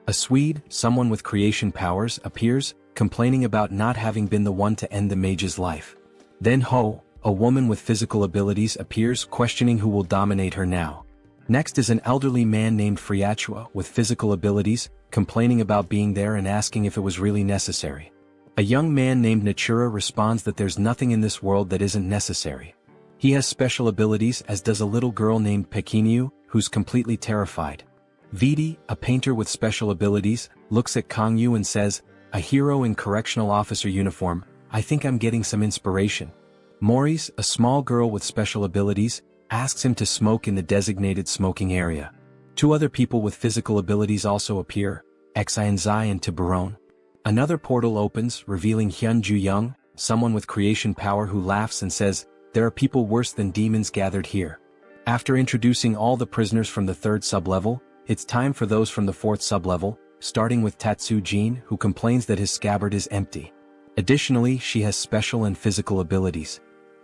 A Swede, someone with creation powers, appears, complaining about not having been the one to end the mage's life. Then Ho, a woman with physical abilities, appears, questioning who will dominate her now. Next is an elderly man named Friachua with physical abilities, complaining about being there and asking if it was really necessary. A young man named Natura responds that there's nothing in this world that isn't necessary. He has special abilities, as does a little girl named Pekinyu, who's completely terrified. Vidi, a painter with special abilities, looks at Gangyu and says, a hero in correctional officer uniform, I think I'm getting some inspiration. Maurice, a small girl with special abilities, asks him to smoke in the designated smoking area. Two other people with physical abilities also appear, Xianzai and Tiburon. Another portal opens, revealing Hyun Ju-young, someone with creation power who laughs and says, there are people worse than demons gathered here. After introducing all the prisoners from the third sublevel, it's time for those from the fourth sublevel, starting with Tatsu Jin, who complains that his scabbard is empty. Additionally, she has special and physical abilities.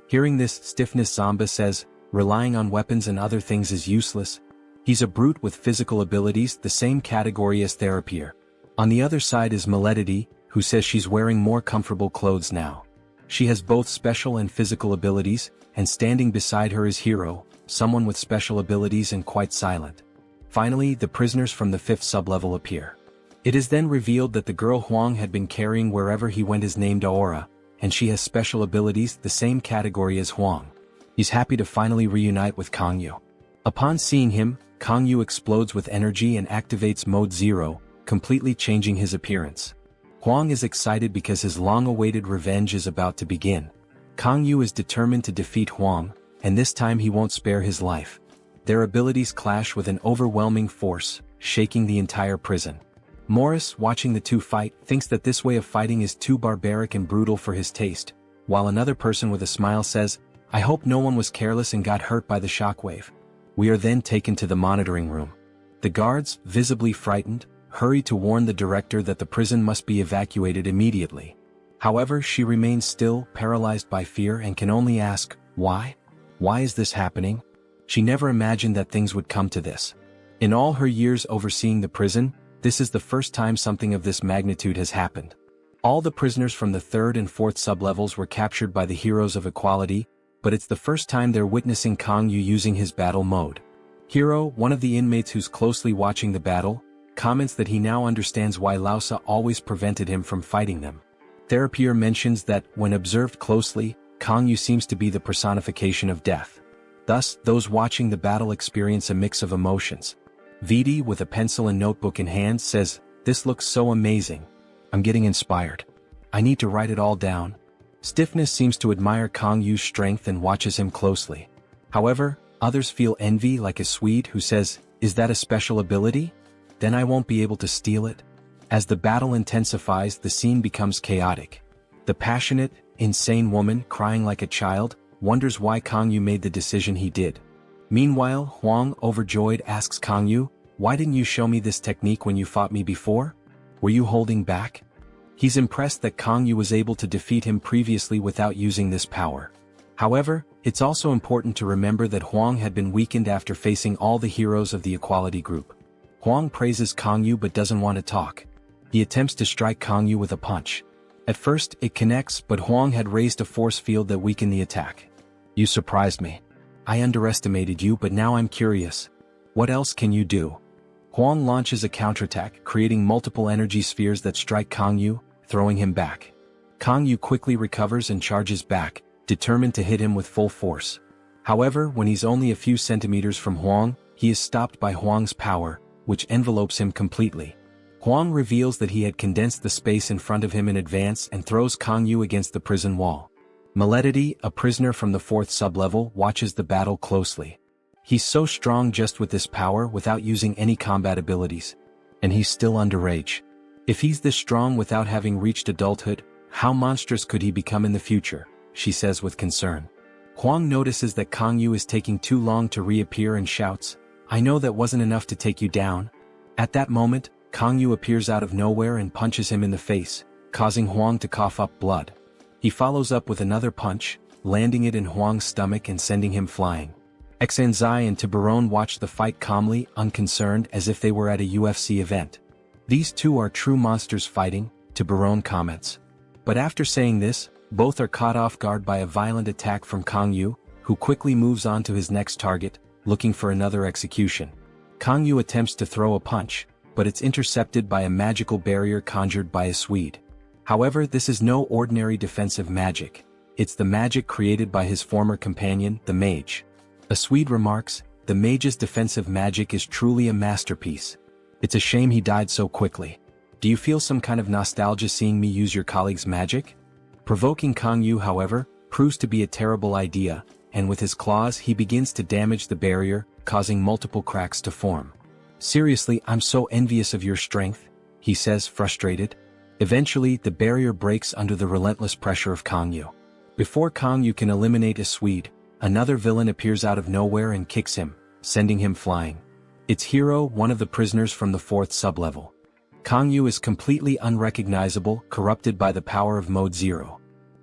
Hearing this, Stiffness Zamba says, relying on weapons and other things is useless. He's a brute with physical abilities, the same category as Therapier. On the other side is Maledity, who says she's wearing more comfortable clothes now. She has both special and physical abilities, and standing beside her is Hero, someone with special abilities and quite silent. Finally, the prisoners from the 5th sublevel appear. It is then revealed that the girl Huang had been carrying wherever he went is named Aora, and she has special abilities the same category as Huang. He's happy to finally reunite with Gangyu. Upon seeing him, Gangyu explodes with energy and activates Mode 0, completely changing his appearance. Huang is excited because his long-awaited revenge is about to begin. Gangyu is determined to defeat Huang, and this time he won't spare his life. Their abilities clash with an overwhelming force, shaking the entire prison. Morris, watching the two fight, thinks that this way of fighting is too barbaric and brutal for his taste, while another person with a smile says, "I hope no one was careless and got hurt by the shockwave." We are then taken to the monitoring room. The guards, visibly frightened, hurry to warn the director that the prison must be evacuated immediately. However, she remains still, paralyzed by fear, and can only ask, "Why? Why is this happening?" She never imagined that things would come to this. In all her years overseeing the prison, this is the first time something of this magnitude has happened. All the prisoners from the 3rd and 4th sublevels were captured by the heroes of equality, but it's the first time they're witnessing Gangyu using his battle mode. Hero, one of the inmates who's closely watching the battle, comments that he now understands why Lausa always prevented him from fighting them. Therapier mentions that, when observed closely, Gangyu seems to be the personification of death. Thus, those watching the battle experience a mix of emotions. Vidi, with a pencil and notebook in hand, says, "This looks so amazing. I'm getting inspired. I need to write it all down." Stiffness seems to admire Gangyu's strength and watches him closely. However, others feel envy, like a Swede who says, "Is that a special ability? Then I won't be able to steal it." As the battle intensifies, the scene becomes chaotic. The passionate, insane woman, crying like a child, wonders why Gangyu made the decision he did. Meanwhile, Huang, overjoyed, asks Gangyu, "Why didn't you show me this technique when you fought me before? Were you holding back?" He's impressed that Gangyu was able to defeat him previously without using this power. However, it's also important to remember that Huang had been weakened after facing all the heroes of the equality group. Huang praises Gangyu but doesn't want to talk. He attempts to strike Gangyu with a punch. At first, it connects, but Huang had raised a force field that weakened the attack. "You surprised me. I underestimated you, but now I'm curious. What else can you do?" Huang launches a counterattack, creating multiple energy spheres that strike Gangyu, throwing him back. Gangyu quickly recovers and charges back, determined to hit him with full force. However, when he's only a few centimeters from Huang, he is stopped by Huang's power, which envelopes him completely. Huang reveals that he had condensed the space in front of him in advance and throws Gangyu against the prison wall. Maledity, a prisoner from the 4th sublevel, watches the battle closely. He's so strong just with this power without using any combat abilities. And he's still underage. If he's this strong without having reached adulthood, how monstrous could he become in the future, she says with concern. Huang notices that Gangyu is taking too long to reappear and shouts, "I know that wasn't enough to take you down." At that moment, Gangyu appears out of nowhere and punches him in the face, causing Huang to cough up blood. He follows up with another punch, landing it in Huang's stomach and sending him flying. Xanzai and Tiburon watch the fight calmly, unconcerned, as if they were at a UFC event. "These two are true monsters fighting," Tiburon comments. But after saying this, both are caught off guard by a violent attack from Gangyu, who quickly moves on to his next target, looking for another execution. Gangyu attempts to throw a punch, but it's intercepted by a magical barrier conjured by a Swede. However, this is no ordinary defensive magic. It's the magic created by his former companion, the mage. A Swede remarks, "The mage's defensive magic is truly a masterpiece. It's a shame he died so quickly. Do you feel some kind of nostalgia seeing me use your colleague's magic?" Provoking Gangyu, however, proves to be a terrible idea, and with his claws he begins to damage the barrier, causing multiple cracks to form. "Seriously, I'm so envious of your strength," he says, frustrated. Eventually, the barrier breaks under the relentless pressure of Gangyu. Before Gangyu can eliminate a Swede, another villain appears out of nowhere and kicks him, sending him flying. It's Hero, one of the prisoners from the 4th sublevel. Gangyu is completely unrecognizable, corrupted by the power of Mode 0.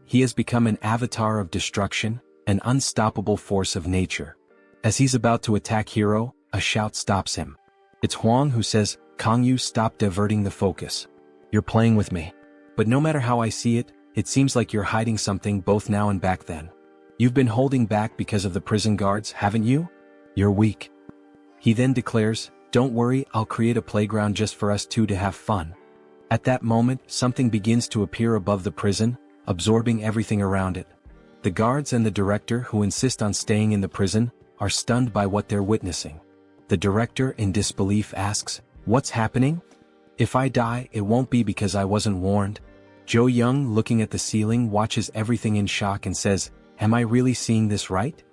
He has become an avatar of destruction, an unstoppable force of nature. As he's about to attack Hero, a shout stops him. It's Huang who says, "Gangyu, stop diverting the focus. You're playing with me. But no matter how I see it, it seems like you're hiding something both now and back then. You've been holding back because of the prison guards, haven't you?" You're weak. He then declares, "Don't worry, I'll create a playground just for us two to have fun." At that moment, something begins to appear above the prison, absorbing everything around it. The guards and the director, who insist on staying in the prison, are stunned by what they're witnessing. The director, in disbelief, asks, "What's happening? If I die, it won't be because I wasn't warned." Jo Young, looking at the ceiling, watches everything in shock and says, "Am I really seeing this right?"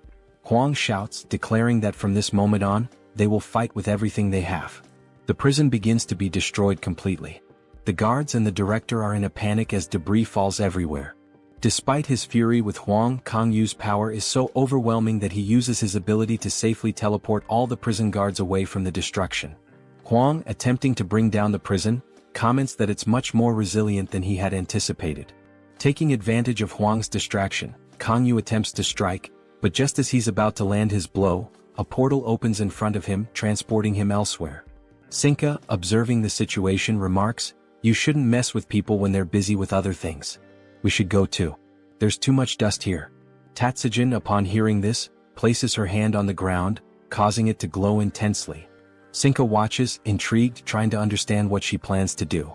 Huang shouts, declaring that from this moment on, they will fight with everything they have. The prison begins to be destroyed completely. The guards and the director are in a panic as debris falls everywhere. Despite his fury with Huang, Gangyu's power is so overwhelming that he uses his ability to safely teleport all the prison guards away from the destruction. Huang, attempting to bring down the prison, comments that it's much more resilient than he had anticipated. Taking advantage of Huang's distraction, Gangyu attempts to strike, but just as he's about to land his blow, a portal opens in front of him, transporting him elsewhere. Sinka, observing the situation, remarks, "You shouldn't mess with people when they're busy with other things. We should go too. There's too much dust here." Tatsujin, upon hearing this, places her hand on the ground, causing it to glow intensely. Sinka watches, intrigued, trying to understand what she plans to do.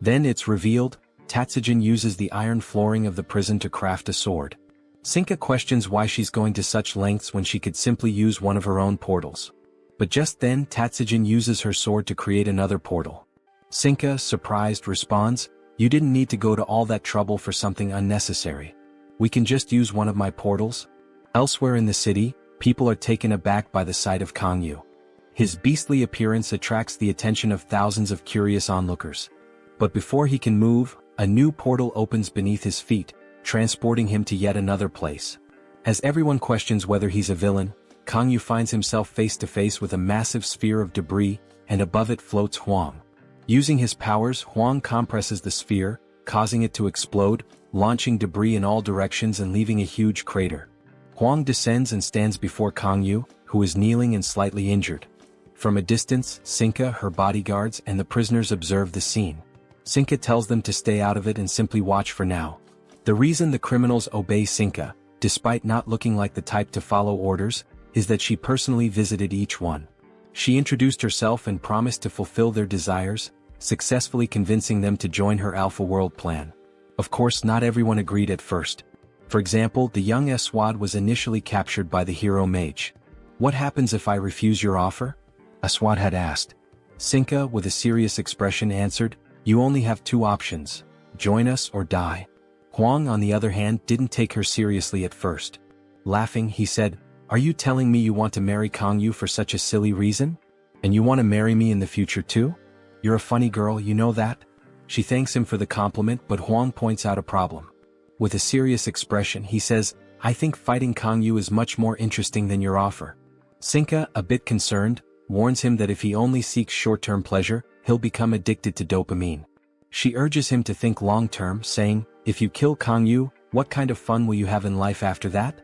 Then it's revealed, Tatsujin uses the iron flooring of the prison to craft a sword. Sinka questions why she's going to such lengths when she could simply use one of her own portals. But just then Tatsujin uses her sword to create another portal. Sinka, surprised, responds, "You didn't need to go to all that trouble for something unnecessary. We can just use one of my portals." Elsewhere in the city, people are taken aback by the sight of Gangyu. His beastly appearance attracts the attention of thousands of curious onlookers. But before he can move, a new portal opens beneath his feet, transporting him to yet another place. As everyone questions whether he's a villain, Gangyu finds himself face to face with a massive sphere of debris, and above it floats Huang. Using his powers, Huang compresses the sphere, causing it to explode, launching debris in all directions and leaving a huge crater. Huang descends and stands before Gangyu, who is kneeling and slightly injured. From a distance, Sinka, her bodyguards, and the prisoners observe the scene. Sinka tells them to stay out of it and simply watch for now. The reason the criminals obey Sinka, despite not looking like the type to follow orders, is that she personally visited each one. She introduced herself and promised to fulfill their desires, successfully convincing them to join her Alpha World plan. Of course, not everyone agreed at first. For example, the young Aswad was initially captured by the hero mage. "What happens if I refuse your offer?" Aswad had asked. Sinka, with a serious expression, answered, "You only have two options: join us or die." Huang, on the other hand, didn't take her seriously at first. Laughing, he said, "Are you telling me you want to marry Gangyu for such a silly reason? And you want to marry me in the future too? You're a funny girl, you know that?" She thanks him for the compliment, but Huang points out a problem. With a serious expression, he says, "I think fighting Gangyu is much more interesting than your offer." Sinka, a bit concerned, warns him that if he only seeks short-term pleasure, he'll become addicted to dopamine. She urges him to think long-term, saying, "If you kill Gangyu, what kind of fun will you have in life after that?"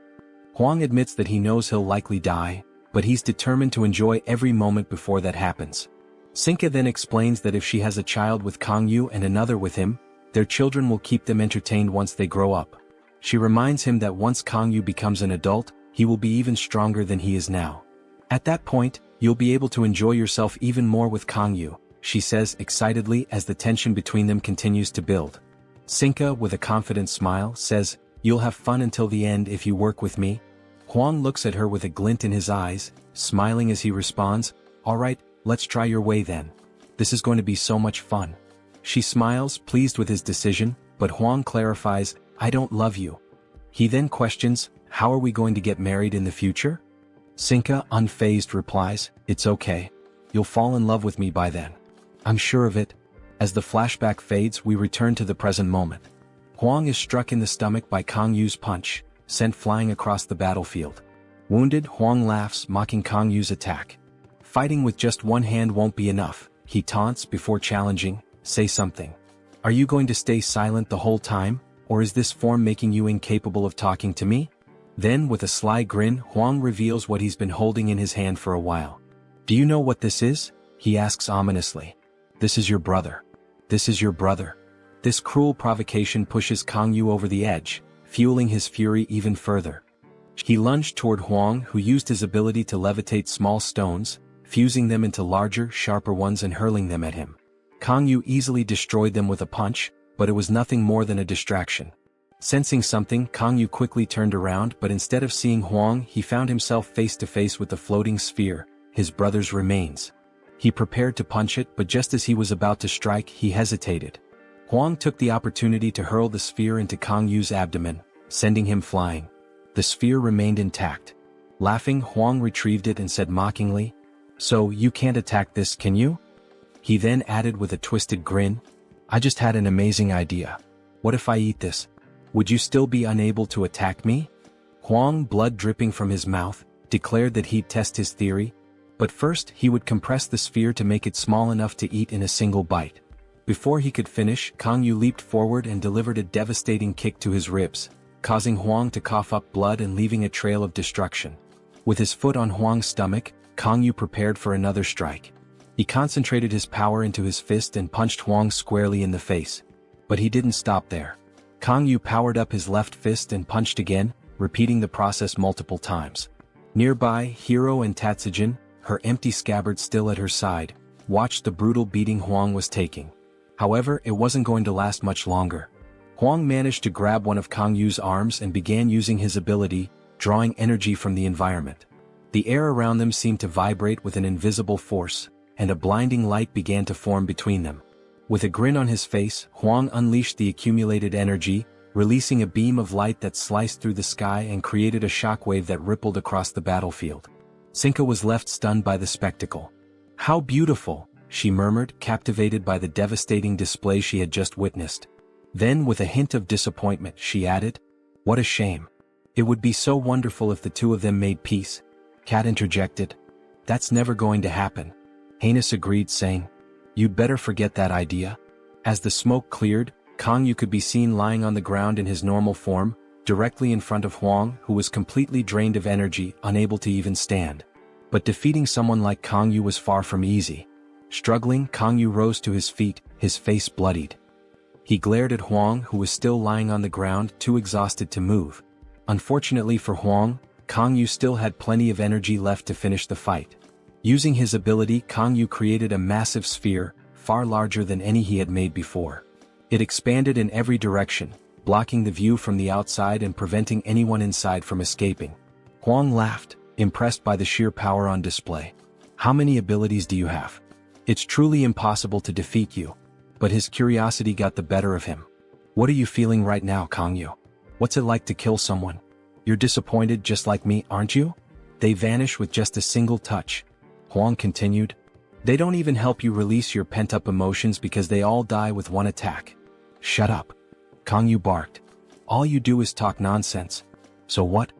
Huang admits that he knows he'll likely die, but he's determined to enjoy every moment before that happens. Sinka then explains that if she has a child with Gangyu and another with him, their children will keep them entertained once they grow up. She reminds him that once Gangyu becomes an adult, he will be even stronger than he is now. "At that point, you'll be able to enjoy yourself even more with Gangyu," she says excitedly as the tension between them continues to build. Sinka, with a confident smile, says, "You'll have fun until the end if you work with me." Huang looks at her with a glint in his eyes, smiling as he responds, "All right, let's try your way then. This is going to be so much fun." She smiles, pleased with his decision, but Huang clarifies, "I don't love you." He then questions, "How are we going to get married in the future?" Sinka, unfazed, replies, "It's okay. You'll fall in love with me by then. I'm sure of it." As the flashback fades, we return to the present moment. Huang is struck in the stomach by Gangyu's punch, sent flying across the battlefield. Wounded, Huang laughs, mocking Gangyu's attack. Fighting with just one hand won't be enough, he taunts before challenging, "Say something. Are you going to stay silent the whole time, or is this form making you incapable of talking to me?" Then, with a sly grin, Huang reveals what he's been holding in his hand for a while. "Do you know what this is?" he asks ominously. "This is your brother. This is your brother." This cruel provocation pushes Gangyu over the edge, fueling his fury even further. He lunged toward Huang, who used his ability to levitate small stones, fusing them into larger, sharper ones and hurling them at him. Gangyu easily destroyed them with a punch, but it was nothing more than a distraction. Sensing something, Gangyu quickly turned around, but instead of seeing Huang, he found himself face to face with the floating sphere, his brother's remains. He prepared to punch it, but just as he was about to strike, he hesitated. Huang took the opportunity to hurl the sphere into Gangyu's abdomen, sending him flying. The sphere remained intact. Laughing, Huang retrieved it and said mockingly, "So you can't attack this, can you?" He then added with a twisted grin, "I just had an amazing idea. What if I eat this? Would you still be unable to attack me?" Huang, blood dripping from his mouth, declared that he'd test his theory, but first he would compress the sphere to make it small enough to eat in a single bite. Before he could finish, Gangyu leaped forward and delivered a devastating kick to his ribs, causing Huang to cough up blood and leaving a trail of destruction. With his foot on Huang's stomach, Gangyu prepared for another strike. He concentrated his power into his fist and punched Huang squarely in the face. But he didn't stop there. Gangyu powered up his left fist and punched again, repeating the process multiple times. Nearby, Hiro and Tatsujin, her empty scabbard still at her side, watched the brutal beating Huang was taking. However, it wasn't going to last much longer. Huang managed to grab one of Gangyu's arms and began using his ability, drawing energy from the environment. The air around them seemed to vibrate with an invisible force, and a blinding light began to form between them. With a grin on his face, Huang unleashed the accumulated energy, releasing a beam of light that sliced through the sky and created a shockwave that rippled across the battlefield. Sinka was left stunned by the spectacle. "How beautiful," she murmured, captivated by the devastating display she had just witnessed. Then, with a hint of disappointment, she added, "What a shame. It would be so wonderful if the two of them made peace." Kat interjected. "That's never going to happen." Heinous agreed, saying, "You'd better forget that idea." As the smoke cleared, Gangyu could be seen lying on the ground in his normal form, directly in front of Huang, who was completely drained of energy, unable to even stand. But defeating someone like Gangyu was far from easy. Struggling, Gangyu rose to his feet, his face bloodied. He glared at Huang, who was still lying on the ground, too exhausted to move. Unfortunately for Huang, Gangyu still had plenty of energy left to finish the fight. Using his ability, Gangyu created a massive sphere, far larger than any he had made before. It expanded in every direction, blocking the view from the outside and preventing anyone inside from escaping. Huang laughed, impressed by the sheer power on display. "How many abilities do you have? It's truly impossible to defeat you." But his curiosity got the better of him. "What are you feeling right now, Gangyu? What's it like to kill someone? You're disappointed just like me, aren't you? They vanish with just a single touch." Huang continued. "They don't even help you release your pent-up emotions because they all die with one attack." "Shut up," Gangyu barked. "All you do is talk nonsense." "So what?"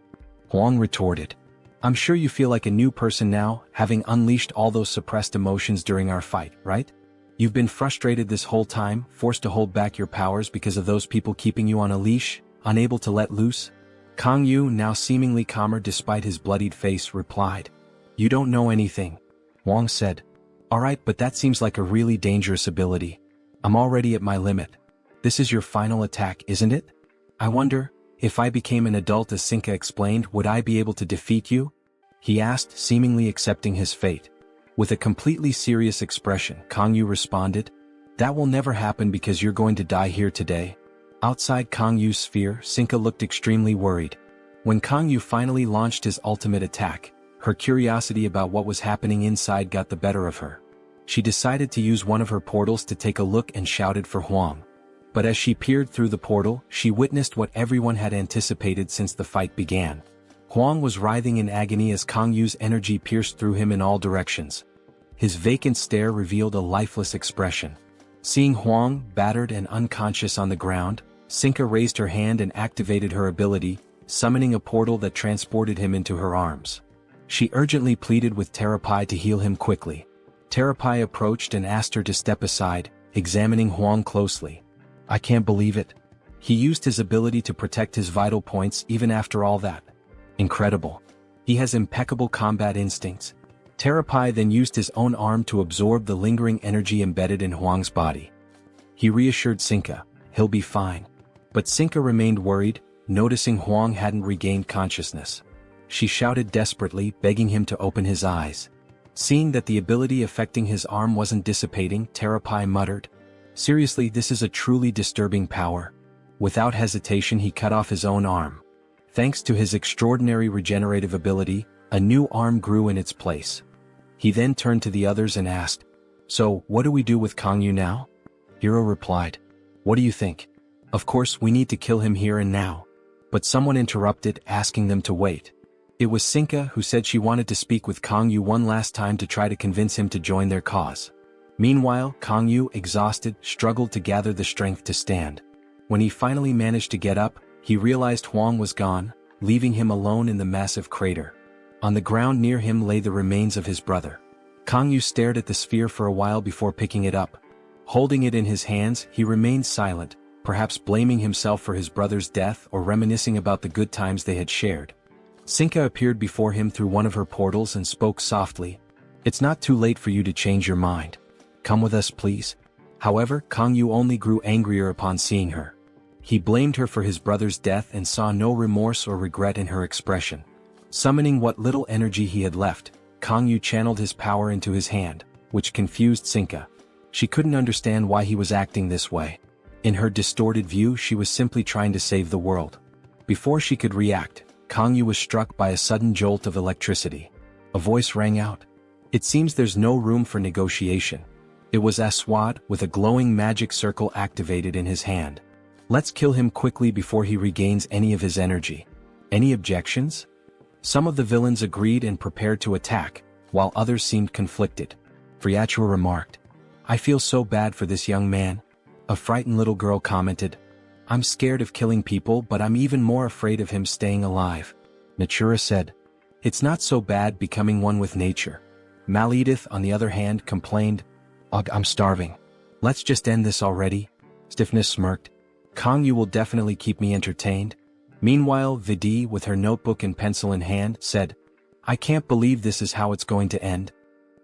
Huang retorted. "I'm sure you feel like a new person now, having unleashed all those suppressed emotions during our fight, right? You've been frustrated this whole time, forced to hold back your powers because of those people keeping you on a leash, unable to let loose?" Gangyu, now seemingly calmer despite his bloodied face, replied. "You don't know anything," Huang said. "Alright, but that seems like a really dangerous ability. I'm already at my limit. This is your final attack, isn't it? I wonder, if I became an adult, as Sinka explained, would I be able to defeat you?" he asked, seemingly accepting his fate. With a completely serious expression, Gangyu responded, "That will never happen because you're going to die here today." Outside Gangyu's sphere, Sinka looked extremely worried. When Gangyu finally launched his ultimate attack, her curiosity about what was happening inside got the better of her. She decided to use one of her portals to take a look and shouted for Huang. But as she peered through the portal, she witnessed what everyone had anticipated since the fight began. Huang was writhing in agony as Gangyu's energy pierced through him in all directions. His vacant stare revealed a lifeless expression. Seeing Huang battered and unconscious on the ground, Sinka raised her hand and activated her ability, summoning a portal that transported him into her arms. She urgently pleaded with Terapai to heal him quickly. Terapai approached and asked her to step aside, examining Huang closely. "I can't believe it. He used his ability to protect his vital points even after all that. Incredible. He has impeccable combat instincts." Terapai then used his own arm to absorb the lingering energy embedded in Huang's body. He reassured Sinka, "He'll be fine." But Sinka remained worried, noticing Huang hadn't regained consciousness. she shouted desperately, begging him to open his eyes. Seeing that the ability affecting his arm wasn't dissipating, Terupai muttered, "Seriously, this is a truly disturbing power." Without hesitation he cut off his own arm. Thanks to his extraordinary regenerative ability, a new arm grew in its place. He then turned to the others and asked, "So, what do we do with Gangyu now?" Hiro replied, "What do you think? Of course we need to kill him here and now." But someone interrupted, asking them to wait. It was Sinka, who said she wanted to speak with Gangyu one last time to try to convince him to join their cause. Meanwhile, Gangyu, exhausted, struggled to gather the strength to stand. When he finally managed to get up, he realized Huang was gone, leaving him alone in the massive crater. On the ground near him lay the remains of his brother. Gangyu stared at the sphere for a while before picking it up. Holding it in his hands, he remained silent, perhaps blaming himself for his brother's death or reminiscing about the good times they had shared. Sinka appeared before him through one of her portals and spoke softly, "It's not too late for you to change your mind. Come with us, please." However, Gangyu only grew angrier upon seeing her. He blamed her for his brother's death and saw no remorse or regret in her expression. Summoning what little energy he had left, Gangyu channeled his power into his hand, which confused Sinka. She couldn't understand why he was acting this way. In her distorted view, she was simply trying to save the world. Before she could react, Gangyu was struck by a sudden jolt of electricity. A voice rang out. "It seems there's no room for negotiation." It was Aswad, with a glowing magic circle activated in his hand. "Let's kill him quickly before he regains any of his energy." Any objections? Some of the villains agreed and prepared to attack, while others seemed conflicted. Friachua remarked, "I feel so bad for this young man." A frightened little girl commented, "I'm scared of killing people, but I'm even more afraid of him staying alive." Natura said, "It's not so bad becoming one with nature." Maledith, on the other hand, complained, "Ugh, I'm starving. Let's just end this already." Stiffness smirked, "Gangyu will definitely keep me entertained." Meanwhile, Vidi, with her notebook and pencil in hand, said, "I can't believe this is how it's going to end."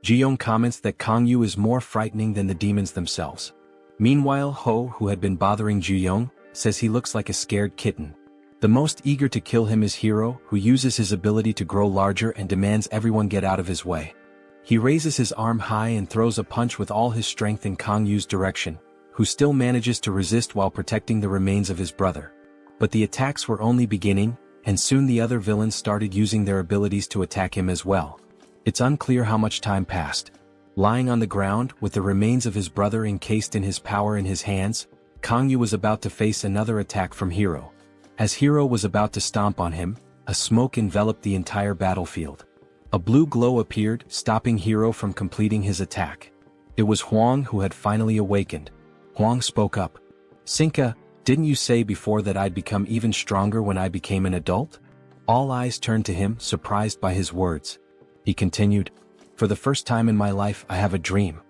Jiyong comments that Gangyu is more frightening than the demons themselves. Meanwhile, Ho, who had been bothering Jiyong, says he looks like a scared kitten. The most eager to kill him is Hiro, who uses his ability to grow larger and demands everyone get out of his way. He raises his arm high and throws a punch with all his strength in Gangyu's direction, who still manages to resist while protecting the remains of his brother. But the attacks were only beginning, and soon the other villains started using their abilities to attack him as well. It's unclear how much time passed. Lying on the ground, with the remains of his brother encased in his power in his hands, Gangyu was about to face another attack from Hiro. As Hiro was about to stomp on him, a smoke enveloped the entire battlefield. A blue glow appeared, stopping Hiro from completing his attack. It was Huang who had finally awakened. Huang spoke up. "Sinka, didn't you say before that I'd become even stronger when I became an adult?" All eyes turned to him, surprised by his words. He continued, "For the first time in my life I have a dream.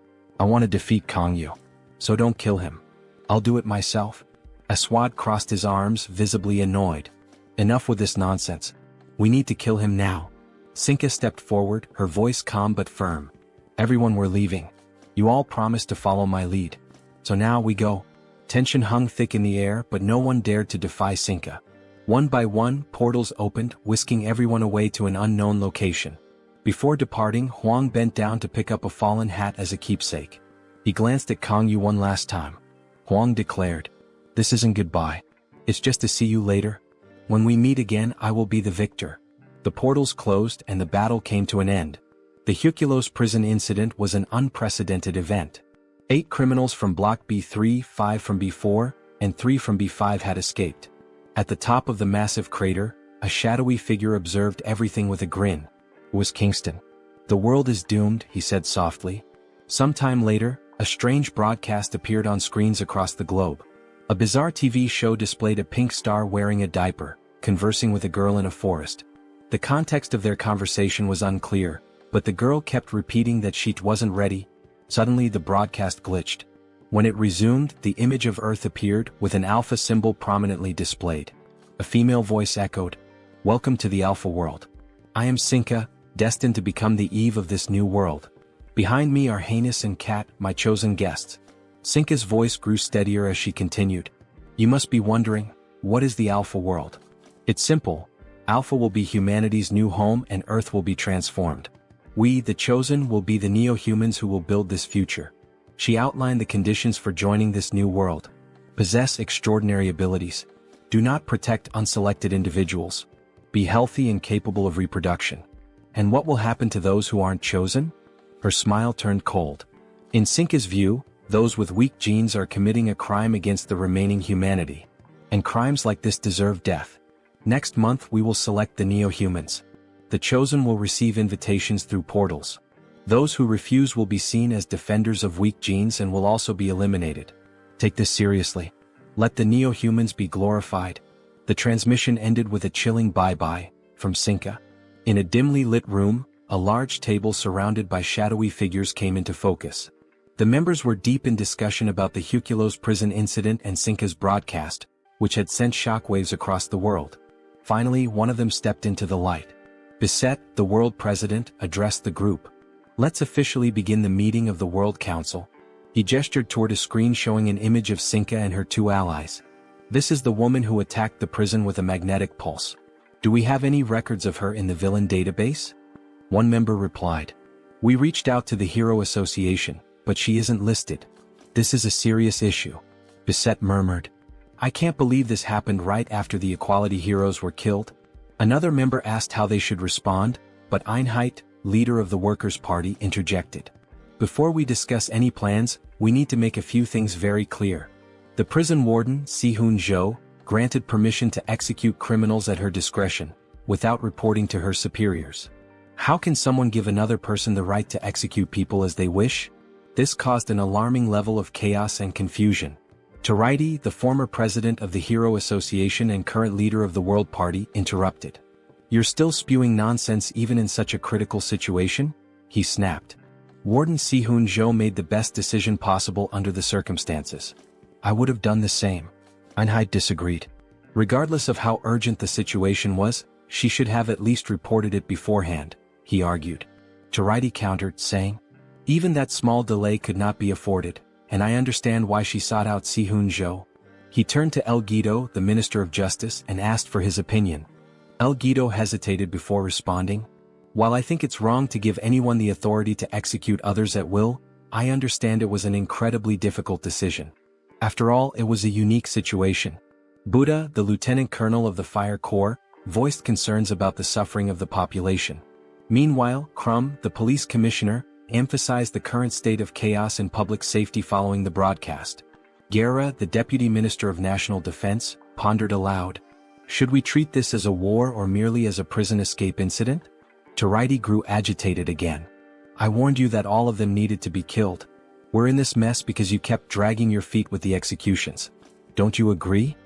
I want to defeat Gangyu. So don't kill him. I'll do it myself." Aswad crossed his arms, visibly annoyed. "Enough with this nonsense. We need to kill him now." Sinka stepped forward, her voice calm but firm. "Everyone, we're leaving. You all promised to follow my lead. So now we go." Tension hung thick in the air, but no one dared to defy Sinka. One by one, portals opened, whisking everyone away to an unknown location. Before departing, Huang bent down to pick up a fallen hat as a keepsake. He glanced at Gangyu one last time. Huang declared, "This isn't goodbye. It's just to see you later. When we meet again, I will be the victor." The portals closed and the battle came to an end. The Ruculus Prison incident was an unprecedented event. 8 criminals from Block B3, 5 from B4, and 3 from B5 had escaped. At the top of the massive crater, a shadowy figure observed everything with a grin. It was Kingston. "The world is doomed," he said softly. Sometime later, a strange broadcast appeared on screens across the globe. A bizarre TV show displayed a pink star wearing a diaper, conversing with a girl in a forest. The context of their conversation was unclear, but the girl kept repeating that she wasn't ready. Suddenly the broadcast glitched. When it resumed, the image of Earth appeared, with an alpha symbol prominently displayed. A female voice echoed, "Welcome to the Alpha world. I am Sinka, destined to become the Eve of this new world. Behind me are Heinous and Cat, my chosen guests." Sinka's voice grew steadier as she continued. "You must be wondering, what is the Alpha world? It's simple. Alpha will be humanity's new home and Earth will be transformed. We, the Chosen, will be the neo-humans who will build this future. She outlined the conditions for joining this new world. Possess extraordinary abilities. Do not protect unselected individuals. Be healthy and capable of reproduction. And what will happen to those who aren't chosen? Her smile turned cold. In Sinka's view, those with weak genes are committing a crime against the remaining humanity. And crimes like this deserve death. Next month we will select the neo-humans. The Chosen will receive invitations through portals. Those who refuse will be seen as defenders of weak genes and will also be eliminated. Take this seriously. Let the neo-humans be glorified. The transmission ended with a chilling bye-bye from Sinka. In a dimly lit room, a large table surrounded by shadowy figures came into focus. The members were deep in discussion about the Ruculus Prison incident and Sinka's broadcast, which had sent shockwaves across the world. Finally, one of them stepped into the light. Bisset, the world president, addressed the group. Let's officially begin the meeting of the World Council. He gestured toward a screen showing an image of Sinka and her two allies. This is the woman who attacked the prison with a magnetic pulse. Do we have any records of her in the villain database? One member replied. We reached out to the Hero Association, but she isn't listed. This is a serious issue. Bisset murmured. I can't believe this happened right after the equality heroes were killed. Another member asked how they should respond, but Einheit, leader of the Workers' Party, interjected. Before we discuss any plans, we need to make a few things very clear. The prison warden, Si-Hoon Zhou, granted permission to execute criminals at her discretion, without reporting to her superiors. How can someone give another person the right to execute people as they wish? This caused an alarming level of chaos and confusion. Taraiti, the former president of the Hero Association and current leader of the World Party, interrupted. You're still spewing nonsense even in such a critical situation? He snapped. Warden Si-Hoon Zhou made the best decision possible under the circumstances. I would have done the same. Einheit disagreed. Regardless of how urgent the situation was, she should have at least reported it beforehand, he argued. Taraiti countered, saying, even that small delay could not be afforded, and I understand why she sought out Si-Hoon Zhou. He turned to El Guido, the Minister of Justice, and asked for his opinion. El Guido hesitated before responding. While I think it's wrong to give anyone the authority to execute others at will, I understand it was an incredibly difficult decision. After all, it was a unique situation. Buddha, the Lieutenant Colonel of the Fire Corps, voiced concerns about the suffering of the population. Meanwhile, Krum, the police commissioner, emphasized the current state of chaos and public safety following the broadcast. Guerra, the Deputy Minister of National Defense, pondered aloud. Should we treat this as a war or merely as a prison escape incident? Taraiti grew agitated again. I warned you that all of them needed to be killed. We're in this mess because you kept dragging your feet with the executions. Don't you agree?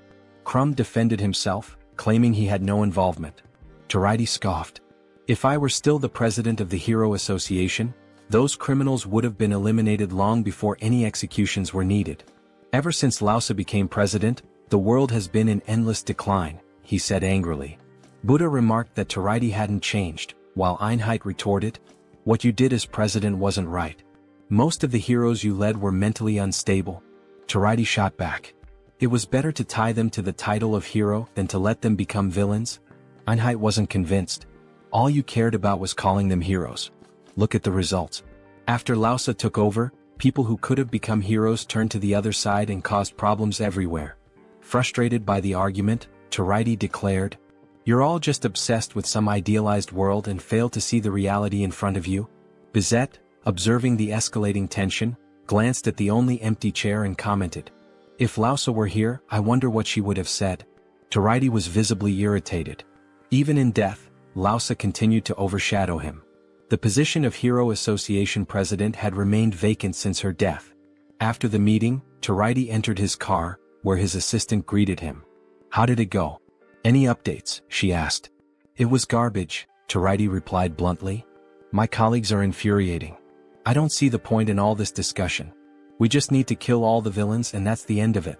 Krum defended himself, claiming he had no involvement. Taraiti scoffed. If I were still the president of the Hero Association, those criminals would have been eliminated long before any executions were needed. Ever since Lausa became president, the world has been in endless decline, he said angrily. Buddha remarked that Taraiti hadn't changed, while Einheit retorted, what you did as president wasn't right. Most of the heroes you led were mentally unstable. Taraiti shot back. It was better to tie them to the title of hero than to let them become villains. Einheit wasn't convinced. All you cared about was calling them heroes. Look at the results. After Lausa took over, people who could have become heroes turned to the other side and caused problems everywhere. Frustrated by the argument, Taraiti declared, you're all just obsessed with some idealized world and fail to see the reality in front of you. Bizet, observing the escalating tension, glanced at the only empty chair and commented, if Lausa were here, I wonder what she would have said. Taraiti was visibly irritated. Even in death, Lausa continued to overshadow him. The position of Hero Association president had remained vacant since her death. After the meeting, Taraiti entered his car, where his assistant greeted him. How did it go? Any updates? She asked. It was garbage, Taraiti replied bluntly. My colleagues are infuriating. I don't see the point in all this discussion. We just need to kill all the villains and that's the end of it.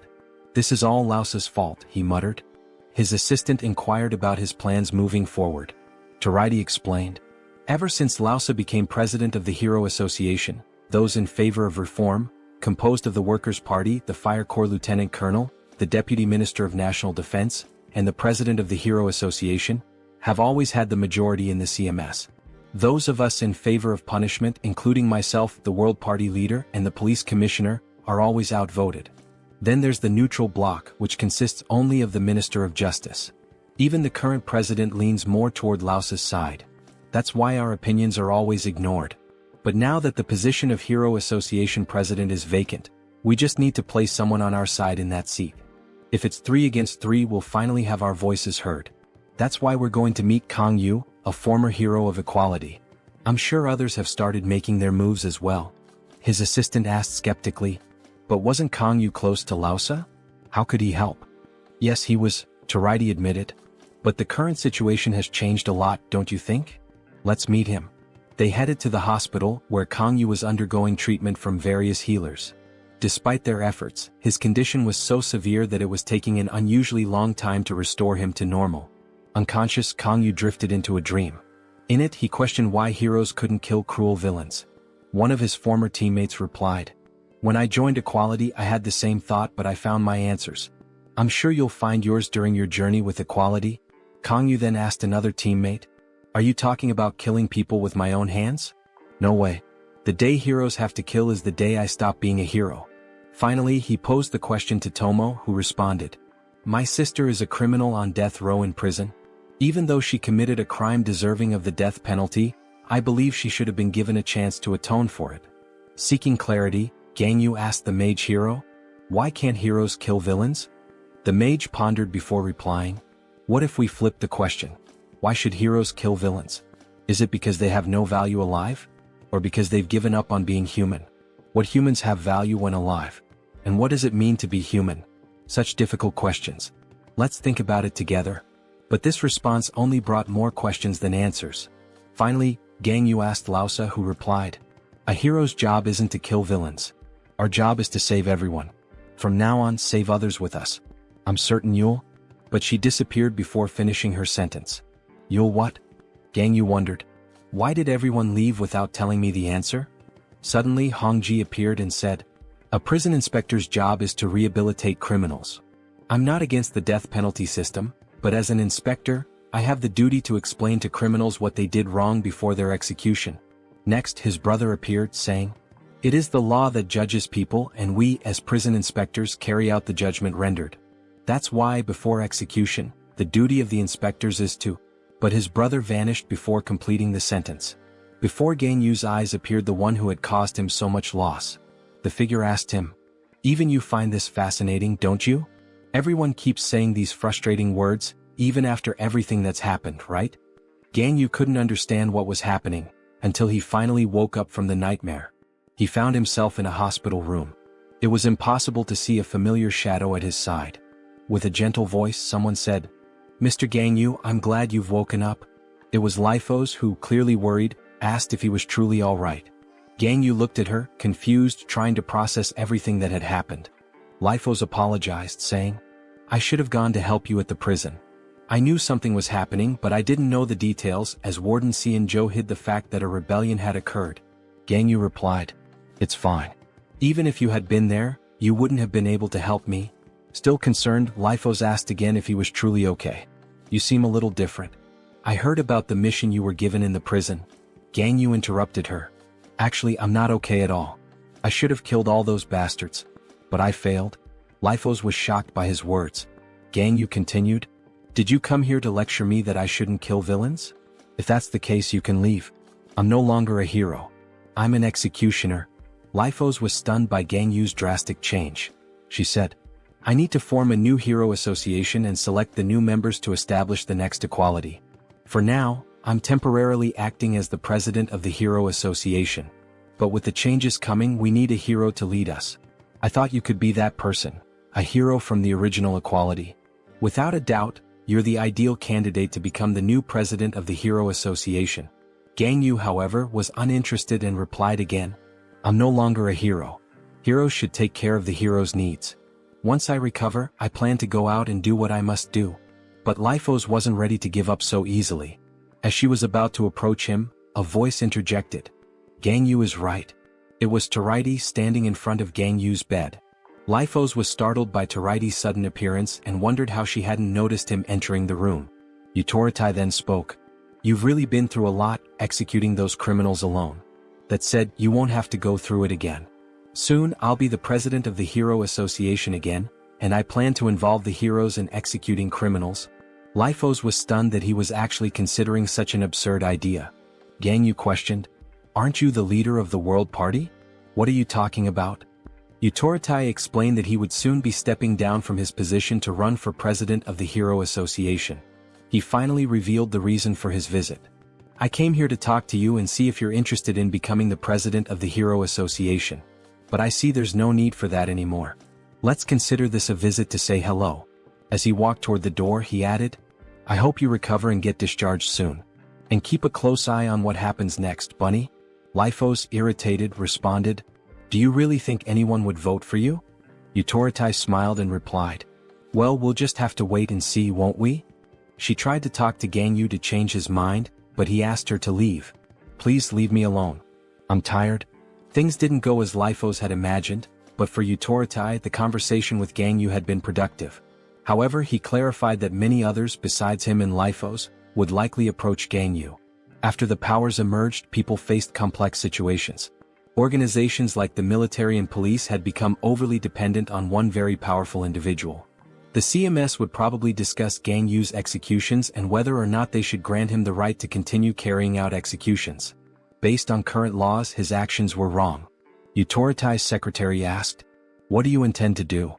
This is all Lausa's fault, he muttered. His assistant inquired about his plans moving forward. Taraiti explained. Ever since Lausa became president of the Hero Association, those in favor of reform, composed of the Workers' Party, the Fire Corps Lieutenant Colonel, the Deputy Minister of National Defense, and the President of the Hero Association, have always had the majority in the CMS. Those of us in favor of punishment, including myself, the World Party leader, and the police commissioner, are always outvoted. Then there's the neutral bloc, which consists only of the Minister of Justice. Even the current president leans more toward Laosa's side. That's why our opinions are always ignored. But now that the position of Hero Association president is vacant, we just need to place someone on our side in that seat. If it's 3 against 3, we'll finally have our voices heard. That's why we're going to meet Gangyu, a former hero of equality. I'm sure others have started making their moves as well. His assistant asked skeptically. But wasn't Gangyu close to Laosa? How could he help? Yes, he was, Taraiti admitted. But the current situation has changed a lot, don't you think? Let's meet him. They headed to the hospital, where Gangyu was undergoing treatment from various healers. Despite their efforts, his condition was so severe that it was taking an unusually long time to restore him to normal. Unconscious, Gangyu drifted into a dream. In it, he questioned why heroes couldn't kill cruel villains. One of his former teammates replied, "When I joined Equality, I had the same thought, but I found my answers. I'm sure you'll find yours during your journey with Equality." Gangyu then asked another teammate, "Are you talking about killing people with my own hands?" "No way. The day heroes have to kill is the day I stop being a hero." Finally, he posed the question to Tomo, who responded, "My sister is a criminal on death row in prison. Even though she committed a crime deserving of the death penalty, I believe she should have been given a chance to atone for it." Seeking clarity, Gangyu asked the mage hero, "Why can't heroes kill villains?" The mage pondered before replying, "What if we flip the question? Why should heroes kill villains? Is it because they have no value alive? Or because they've given up on being human? What humans have value when alive? And what does it mean to be human?" Such difficult questions. Let's think about it together. But this response only brought more questions than answers. Finally, Gangyu asked Laosa, who replied, "A hero's job isn't to kill villains. Our job is to save everyone. From now on, save others with us. I'm certain you'll..." But she disappeared before finishing her sentence. "You'll what?" Gangyu wondered. "Why did everyone leave without telling me the answer?" Suddenly, Hongji appeared and said, "A prison inspector's job is to rehabilitate criminals. I'm not against the death penalty system, but as an inspector, I have the duty to explain to criminals what they did wrong before their execution." Next, his brother appeared, saying, "It is the law that judges people, and we, as prison inspectors, carry out the judgment rendered. That's why, before execution, the duty of the inspectors is to..." But his brother vanished before completing the sentence. Before Gangyu's eyes appeared the one who had caused him so much loss. The figure asked him, "Even you find this fascinating, don't you? Everyone keeps saying these frustrating words, even after everything that's happened, right?" Gangyu couldn't understand what was happening, until he finally woke up from the nightmare. He found himself in a hospital room. It was impossible to see a familiar shadow at his side. With a gentle voice, someone said, "Mr. Gangyu, I'm glad you've woken up." It was Lifos, who, clearly worried, asked if he was truly all right. Gangyu looked at her, confused, trying to process everything that had happened. Lifos apologized, saying, "I should have gone to help you at the prison. I knew something was happening, but I didn't know the details, as Warden Xianzhou hid the fact that a rebellion had occurred." Gangyu replied, "It's fine. Even if you had been there, you wouldn't have been able to help me." Still concerned, Lifos asked again if he was truly okay. "You seem a little different. I heard about the mission you were given in the prison." Gangyu interrupted her. "Actually, I'm not okay at all. I should have killed all those bastards. But I failed." Lifos was shocked by his words. Gangyu continued, "Did you come here to lecture me that I shouldn't kill villains? If that's the case, you can leave. I'm no longer a hero. I'm an executioner." Lifos was stunned by Gangyu's drastic change. She said, "I need to form a new hero association and select the new members to establish the next equality. For now, I'm temporarily acting as the president of the Hero Association. But with the changes coming, we need a hero to lead us. I thought you could be that person, a hero from the original equality. Without a doubt, you're the ideal candidate to become the new president of the Hero Association." Gangyu, however, was uninterested and replied again, "I'm no longer a hero. Heroes should take care of the hero's needs. Once I recover, I plan to go out and do what I must do." But Lifos wasn't ready to give up so easily. As she was about to approach him, a voice interjected, "Gangyu is right." It was Taraiti standing in front of Gangyu's bed. Lifos was startled by Taraiti's sudden appearance and wondered how she hadn't noticed him entering the room. Utorotai then spoke. You've really been through a lot, executing those criminals alone. That said, you won't have to go through it again. Soon, I'll be the president of the Hero Association again, and I plan to involve the heroes in executing criminals. Lifos was stunned that he was actually considering such an absurd idea. Gangyu questioned, Aren't you the leader of the World Party? What are you talking about? Utorotai explained that he would soon be stepping down from his position to run for president of the Hero Association. He finally revealed the reason for his visit. I came here to talk to you and see if you're interested in becoming the president of the Hero Association. But I see there's no need for that anymore. Let's consider this a visit to say hello. As he walked toward the door, he added, I hope you recover and get discharged soon. And keep a close eye on what happens next, Bunny. Lifos, irritated, responded, Do you really think anyone would vote for you? Utorotai smiled and replied, Well, we'll just have to wait and see, won't we? She tried to talk to Gangyu to change his mind, but he asked her to leave. Please leave me alone. I'm tired. Things didn't go as Lifos had imagined, but for Utorotai the conversation with Gangyu had been productive. However, he clarified that many others besides him and Lifos would likely approach Gangyu. After the powers emerged, people faced complex situations. Organizations like the military and police had become overly dependent on one very powerful individual. The CMS would probably discuss Gangyu's executions and whether or not they should grant him the right to continue carrying out executions. Based on current laws, his actions were wrong. Utorotai's secretary asked, What do you intend to do?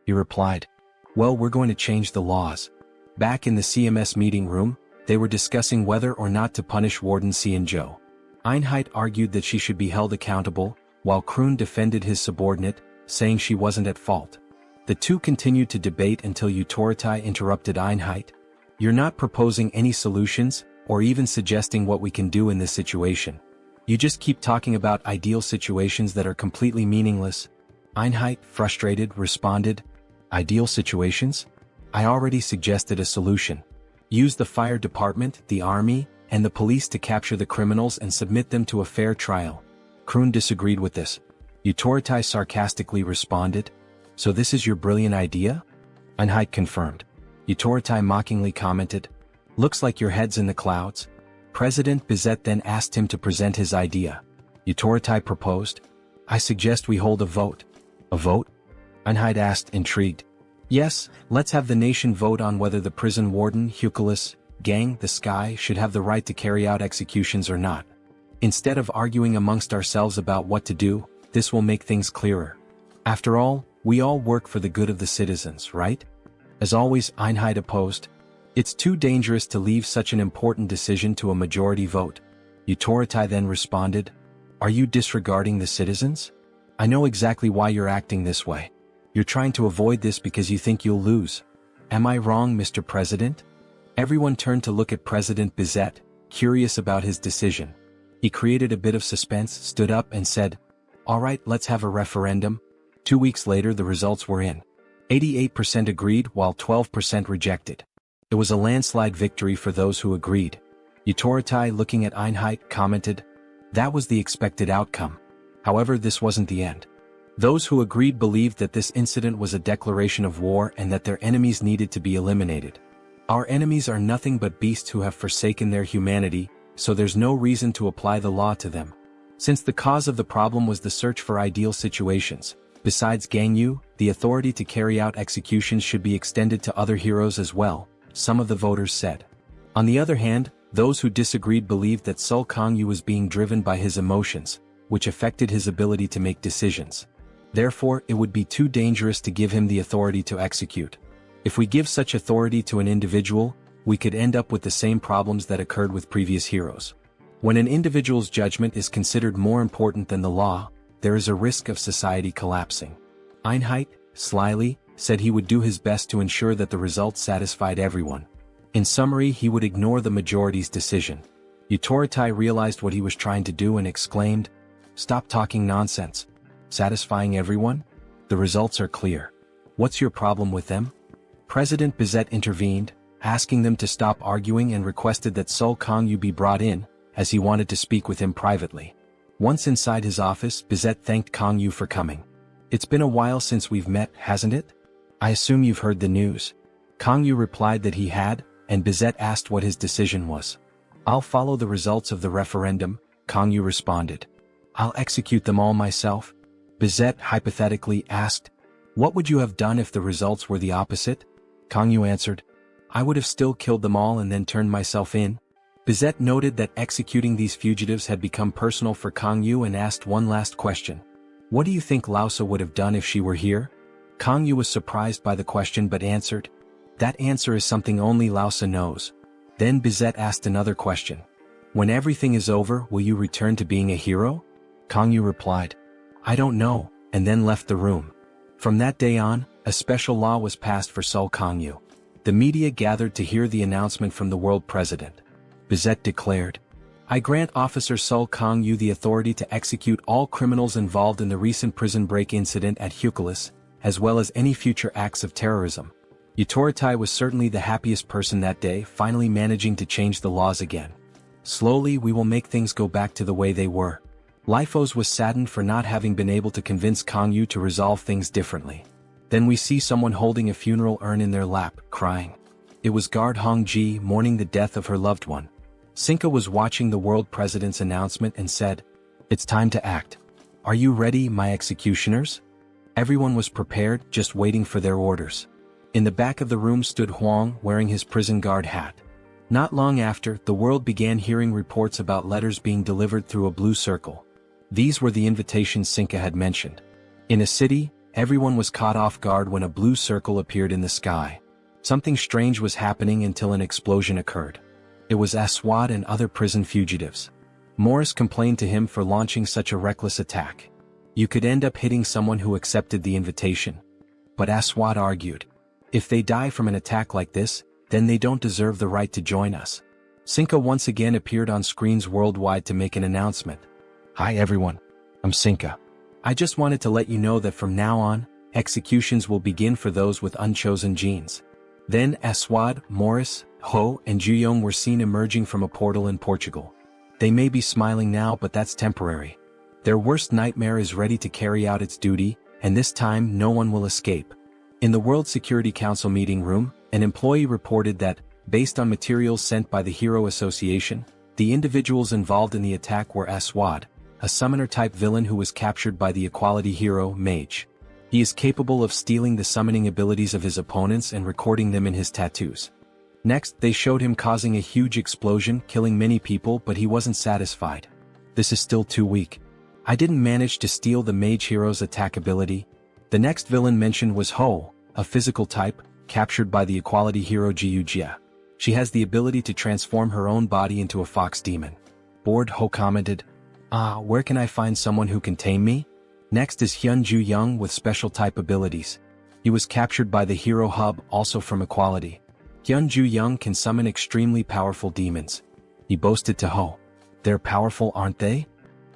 He replied, Well, we're going to change the laws. Back in the CMS meeting room, they were discussing whether or not to punish Warden Xianzhou. Einheit argued that she should be held accountable, while Kroon defended his subordinate, saying she wasn't at fault. The two continued to debate until Utorotai interrupted Einheit. You're not proposing any solutions, or even suggesting what we can do in this situation. You just keep talking about ideal situations that are completely meaningless. Einheit, frustrated, responded, Ideal situations? I already suggested a solution. Use the fire department, the army, and the police to capture the criminals and submit them to a fair trial. Kroon disagreed with this. Utorotai sarcastically responded, So this is your brilliant idea? Einheit confirmed. Utorotai mockingly commented, Looks like your head's in the clouds. President Bizet then asked him to present his idea. Utorotai proposed, I suggest we hold a vote. A vote? Einheit asked, intrigued. Yes, let's have the nation vote on whether the prison warden, Ruculus, Gang, the Sky, should have the right to carry out executions or not. Instead of arguing amongst ourselves about what to do, this will make things clearer. After all, we all work for the good of the citizens, right? As always, Einheit opposed. It's too dangerous to leave such an important decision to a majority vote. Utorotai then responded, Are you disregarding the citizens? I know exactly why you're acting this way. You're trying to avoid this because you think you'll lose. Am I wrong, Mr. President? Everyone turned to look at President Bizet, curious about his decision. He created a bit of suspense, stood up and said, All right, let's have a referendum. 2 weeks later the results were in. 88% agreed while 12% rejected. It was a landslide victory for those who agreed. Utorotai, looking at Einheit, commented, That was the expected outcome. However, this wasn't the end. Those who agreed believed that this incident was a declaration of war and that their enemies needed to be eliminated. Our enemies are nothing but beasts who have forsaken their humanity, so there's no reason to apply the law to them. Since the cause of the problem was the search for ideal situations, besides Gangyu, the authority to carry out executions should be extended to other heroes as well, some of the voters said. On the other hand, those who disagreed believed that Sul Kangyu was being driven by his emotions, which affected his ability to make decisions. Therefore, it would be too dangerous to give him the authority to execute. If we give such authority to an individual, we could end up with the same problems that occurred with previous heroes. When an individual's judgment is considered more important than the law, there is a risk of society collapsing. Einheit, slyly, said he would do his best to ensure that the results satisfied everyone. In summary, he would ignore the majority's decision. Utorotai realized what he was trying to do and exclaimed, Stop talking nonsense. Satisfying everyone? The results are clear. What's your problem with them? President Bizet intervened, asking them to stop arguing and requested that Sul Kangyu be brought in, as he wanted to speak with him privately. Once inside his office, Bizet thanked Kangyu for coming. It's been a while since we've met, hasn't it? I assume you've heard the news. Kangyu replied that he had, and Bizet asked what his decision was. "I'll follow the results of the referendum," Gangyu responded. "I'll execute them all myself?" Bizet hypothetically asked. "What would you have done if the results were the opposite?" Gangyu answered, "I would have still killed them all and then turned myself in." Bizet noted that executing these fugitives had become personal for Gangyu and asked one last question. "What do you think Lausa would have done if she were here?" Gangyu was surprised by the question but answered, "That answer is something only Lausa knows." Then Bizet asked another question. "When everything is over, will you return to being a hero?" Gangyu replied, "I don't know," and then left the room. From that day on, a special law was passed for Seoul Gangyu. The media gathered to hear the announcement from the world president. Bizet declared, "I grant Officer Seoul Gangyu the authority to execute all criminals involved in the recent prison break incident at Ruculus, as well as any future acts of terrorism." Utorotai was certainly the happiest person that day, finally managing to change the laws again. "Slowly we will make things go back to the way they were." Lifos was saddened for not having been able to convince Gangyu to resolve things differently. Then we see someone holding a funeral urn in their lap, crying. It was guard Hongji mourning the death of her loved one. Sinka was watching the world president's announcement and said, "It's time to act. Are you ready, my executioners?" Everyone was prepared, just waiting for their orders. In the back of the room stood Huang wearing his prison guard hat. Not long after, the world began hearing reports about letters being delivered through a blue circle. These were the invitations Sinka had mentioned. In a city, everyone was caught off guard when a blue circle appeared in the sky. Something strange was happening until an explosion occurred. It was Aswad and other prison fugitives. Morris complained to him for launching such a reckless attack. "You could end up hitting someone who accepted the invitation." But Aswad argued, "If they die from an attack like this, then they don't deserve the right to join us." Sinka once again appeared on screens worldwide to make an announcement. "Hi everyone. I'm Sinka. I just wanted to let you know that from now on, executions will begin for those with unchosen genes." Then Aswad, Morris, Ho, and Juyong were seen emerging from a portal in Portugal. They may be smiling now, but that's temporary. Their worst nightmare is ready to carry out its duty, and this time no one will escape. In the World Security Council meeting room, an employee reported that, based on materials sent by the Hero Association, the individuals involved in the attack were Aswad, a summoner-type villain who was captured by the equality hero, Mage. He is capable of stealing the summoning abilities of his opponents and recording them in his tattoos. Next, they showed him causing a huge explosion, killing many people, but he wasn't satisfied. "This is still too weak. I didn't manage to steal the Mage hero's attack ability." The next villain mentioned was Ho, a physical type, captured by the equality hero Gyujia. She has the ability to transform her own body into a fox demon. Bored, Ho commented, "Where can I find someone who can tame me?" Next is Hyun Ju Young with special type abilities. He was captured by the Hero Hub, also from equality. Hyun Ju Young can summon extremely powerful demons. He boasted to Ho, "They're powerful, aren't they?"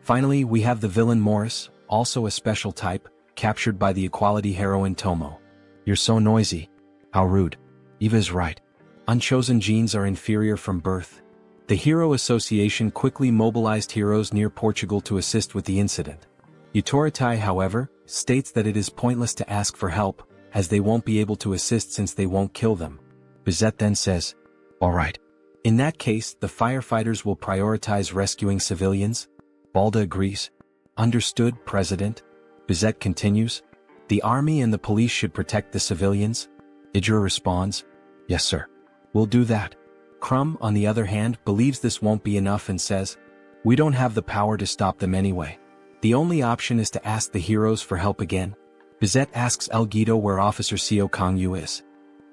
Finally, we have the villain Morris, also a special type, captured by the equality heroine Tomo. "You're so noisy. How rude." Eva is right. Unchosen genes are inferior from birth. The Hero Association quickly mobilized heroes near Portugal to assist with the incident. Utorotai, however, states that it is pointless to ask for help, as they won't be able to assist since they won't kill them. Bizet then says, "All right. In that case, the firefighters will prioritize rescuing civilians." Balda agrees. "Understood, President." Bizet continues, "The army and the police should protect the civilians." Idra responds, "Yes, sir. We'll do that." Crumb, on the other hand, believes this won't be enough and says, "We don't have the power to stop them anyway. The only option is to ask the heroes for help again." Bizet asks El Guido where Officer Seo Gangyu is.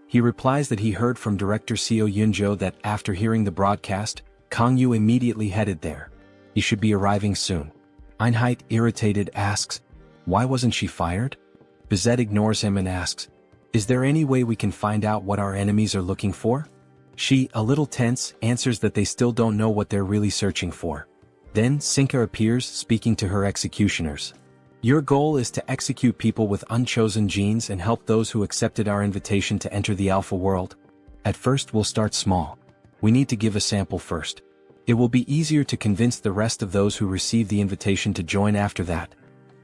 He replies that he heard from director Seo Yunjo that after hearing the broadcast, Gangyu immediately headed there. He should be arriving soon. Einheit, irritated, asks, "Why wasn't she fired?" Bizet ignores him and asks, "Is there any way we can find out what our enemies are looking for?" She, a little tense, answers that they still don't know what they're really searching for. Then Sinka appears, speaking to her executioners. "Your goal is to execute people with unchosen genes and help those who accepted our invitation to enter the Alpha world. At first we'll start small. We need to give a sample first. It will be easier to convince the rest of those who receive the invitation to join after that.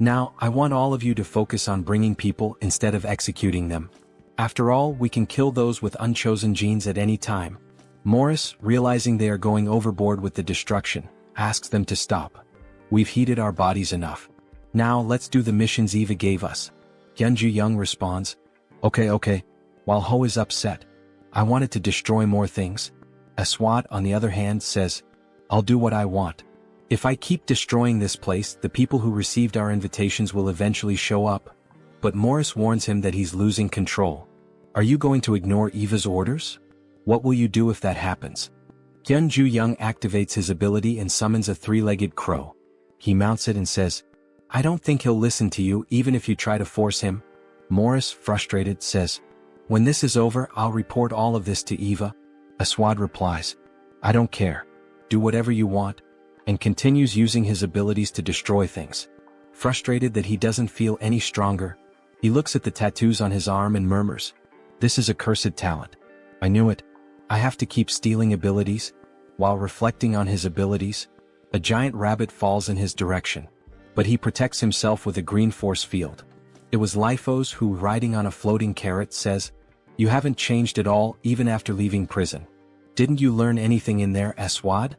Now, I want all of you to focus on bringing people instead of executing them. After all, we can kill those with unchosen genes at any time, Morris, realizing they are going overboard with the destruction, asks them to stop. We've heated our bodies enough. Now let's do the missions Eva gave us. Gangyu Young responds, Okay. While Ho is upset, I wanted to destroy more things. Aswad, on the other hand, says, I'll do what I want. If I keep destroying this place, the people who received our invitations will eventually show up. But Morris warns him that he's losing control. Are you going to ignore Eva's orders? What will you do if that happens? Gangyu Young activates his ability and summons a three-legged crow. He mounts it and says, I don't think he'll listen to you even if you try to force him. Morris, frustrated, says, When this is over, I'll report all of this to Eva. Aswad replies, I don't care. Do whatever you want, and continues using his abilities to destroy things. Frustrated that he doesn't feel any stronger, he looks at the tattoos on his arm and murmurs, This is a cursed talent. I knew it. I have to keep stealing abilities. While reflecting on his abilities, a giant rabbit falls in his direction, but he protects himself with a green force field. It was Lifos who, riding on a floating carrot, says, You haven't changed at all even after leaving prison. Didn't you learn anything in there, Aswad?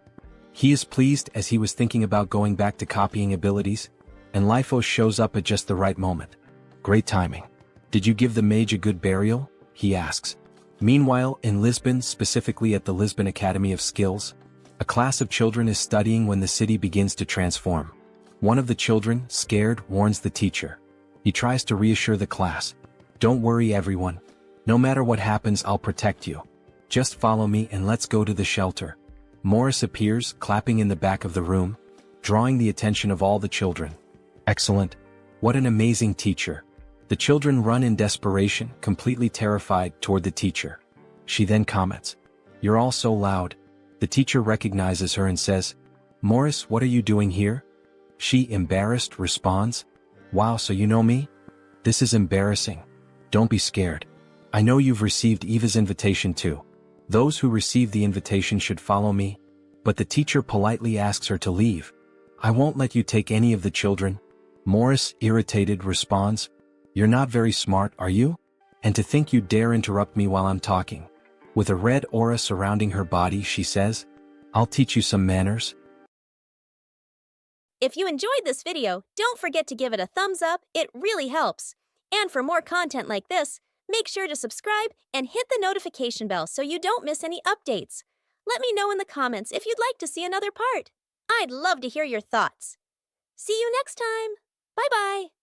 He is pleased as he was thinking about going back to copying abilities, and Lifos shows up at just the right moment. Great timing. Did you give the mage a good burial? He asks. Meanwhile, in Lisbon, specifically at the Lisbon Academy of Skills, a class of children is studying when the city begins to transform. One of the children, scared, warns the teacher. He tries to reassure the class. Don't worry, everyone. No matter what happens, I'll protect you. Just follow me and let's go to the shelter. Morris appears, clapping in the back of the room, drawing the attention of all the children. Excellent. What an amazing teacher. The children run in desperation, completely terrified, toward the teacher. She then comments, You're all so loud. The teacher recognizes her and says, Morris, what are you doing here? She, embarrassed, responds, Wow, so you know me? This is embarrassing. Don't be scared. I know you've received Eva's invitation too. Those who receive the invitation should follow me. But the teacher politely asks her to leave. I won't let you take any of the children. Morris, irritated, responds, You're not very smart, are you? And to think you dare interrupt me while I'm talking. With a red aura surrounding her body, she says, I'll teach you some manners. If you enjoyed this video, don't forget to give it a thumbs up, it really helps. And for more content like this, make sure to subscribe and hit the notification bell so you don't miss any updates. Let me know in the comments if you'd like to see another part. I'd love to hear your thoughts. See you next time. Bye-bye.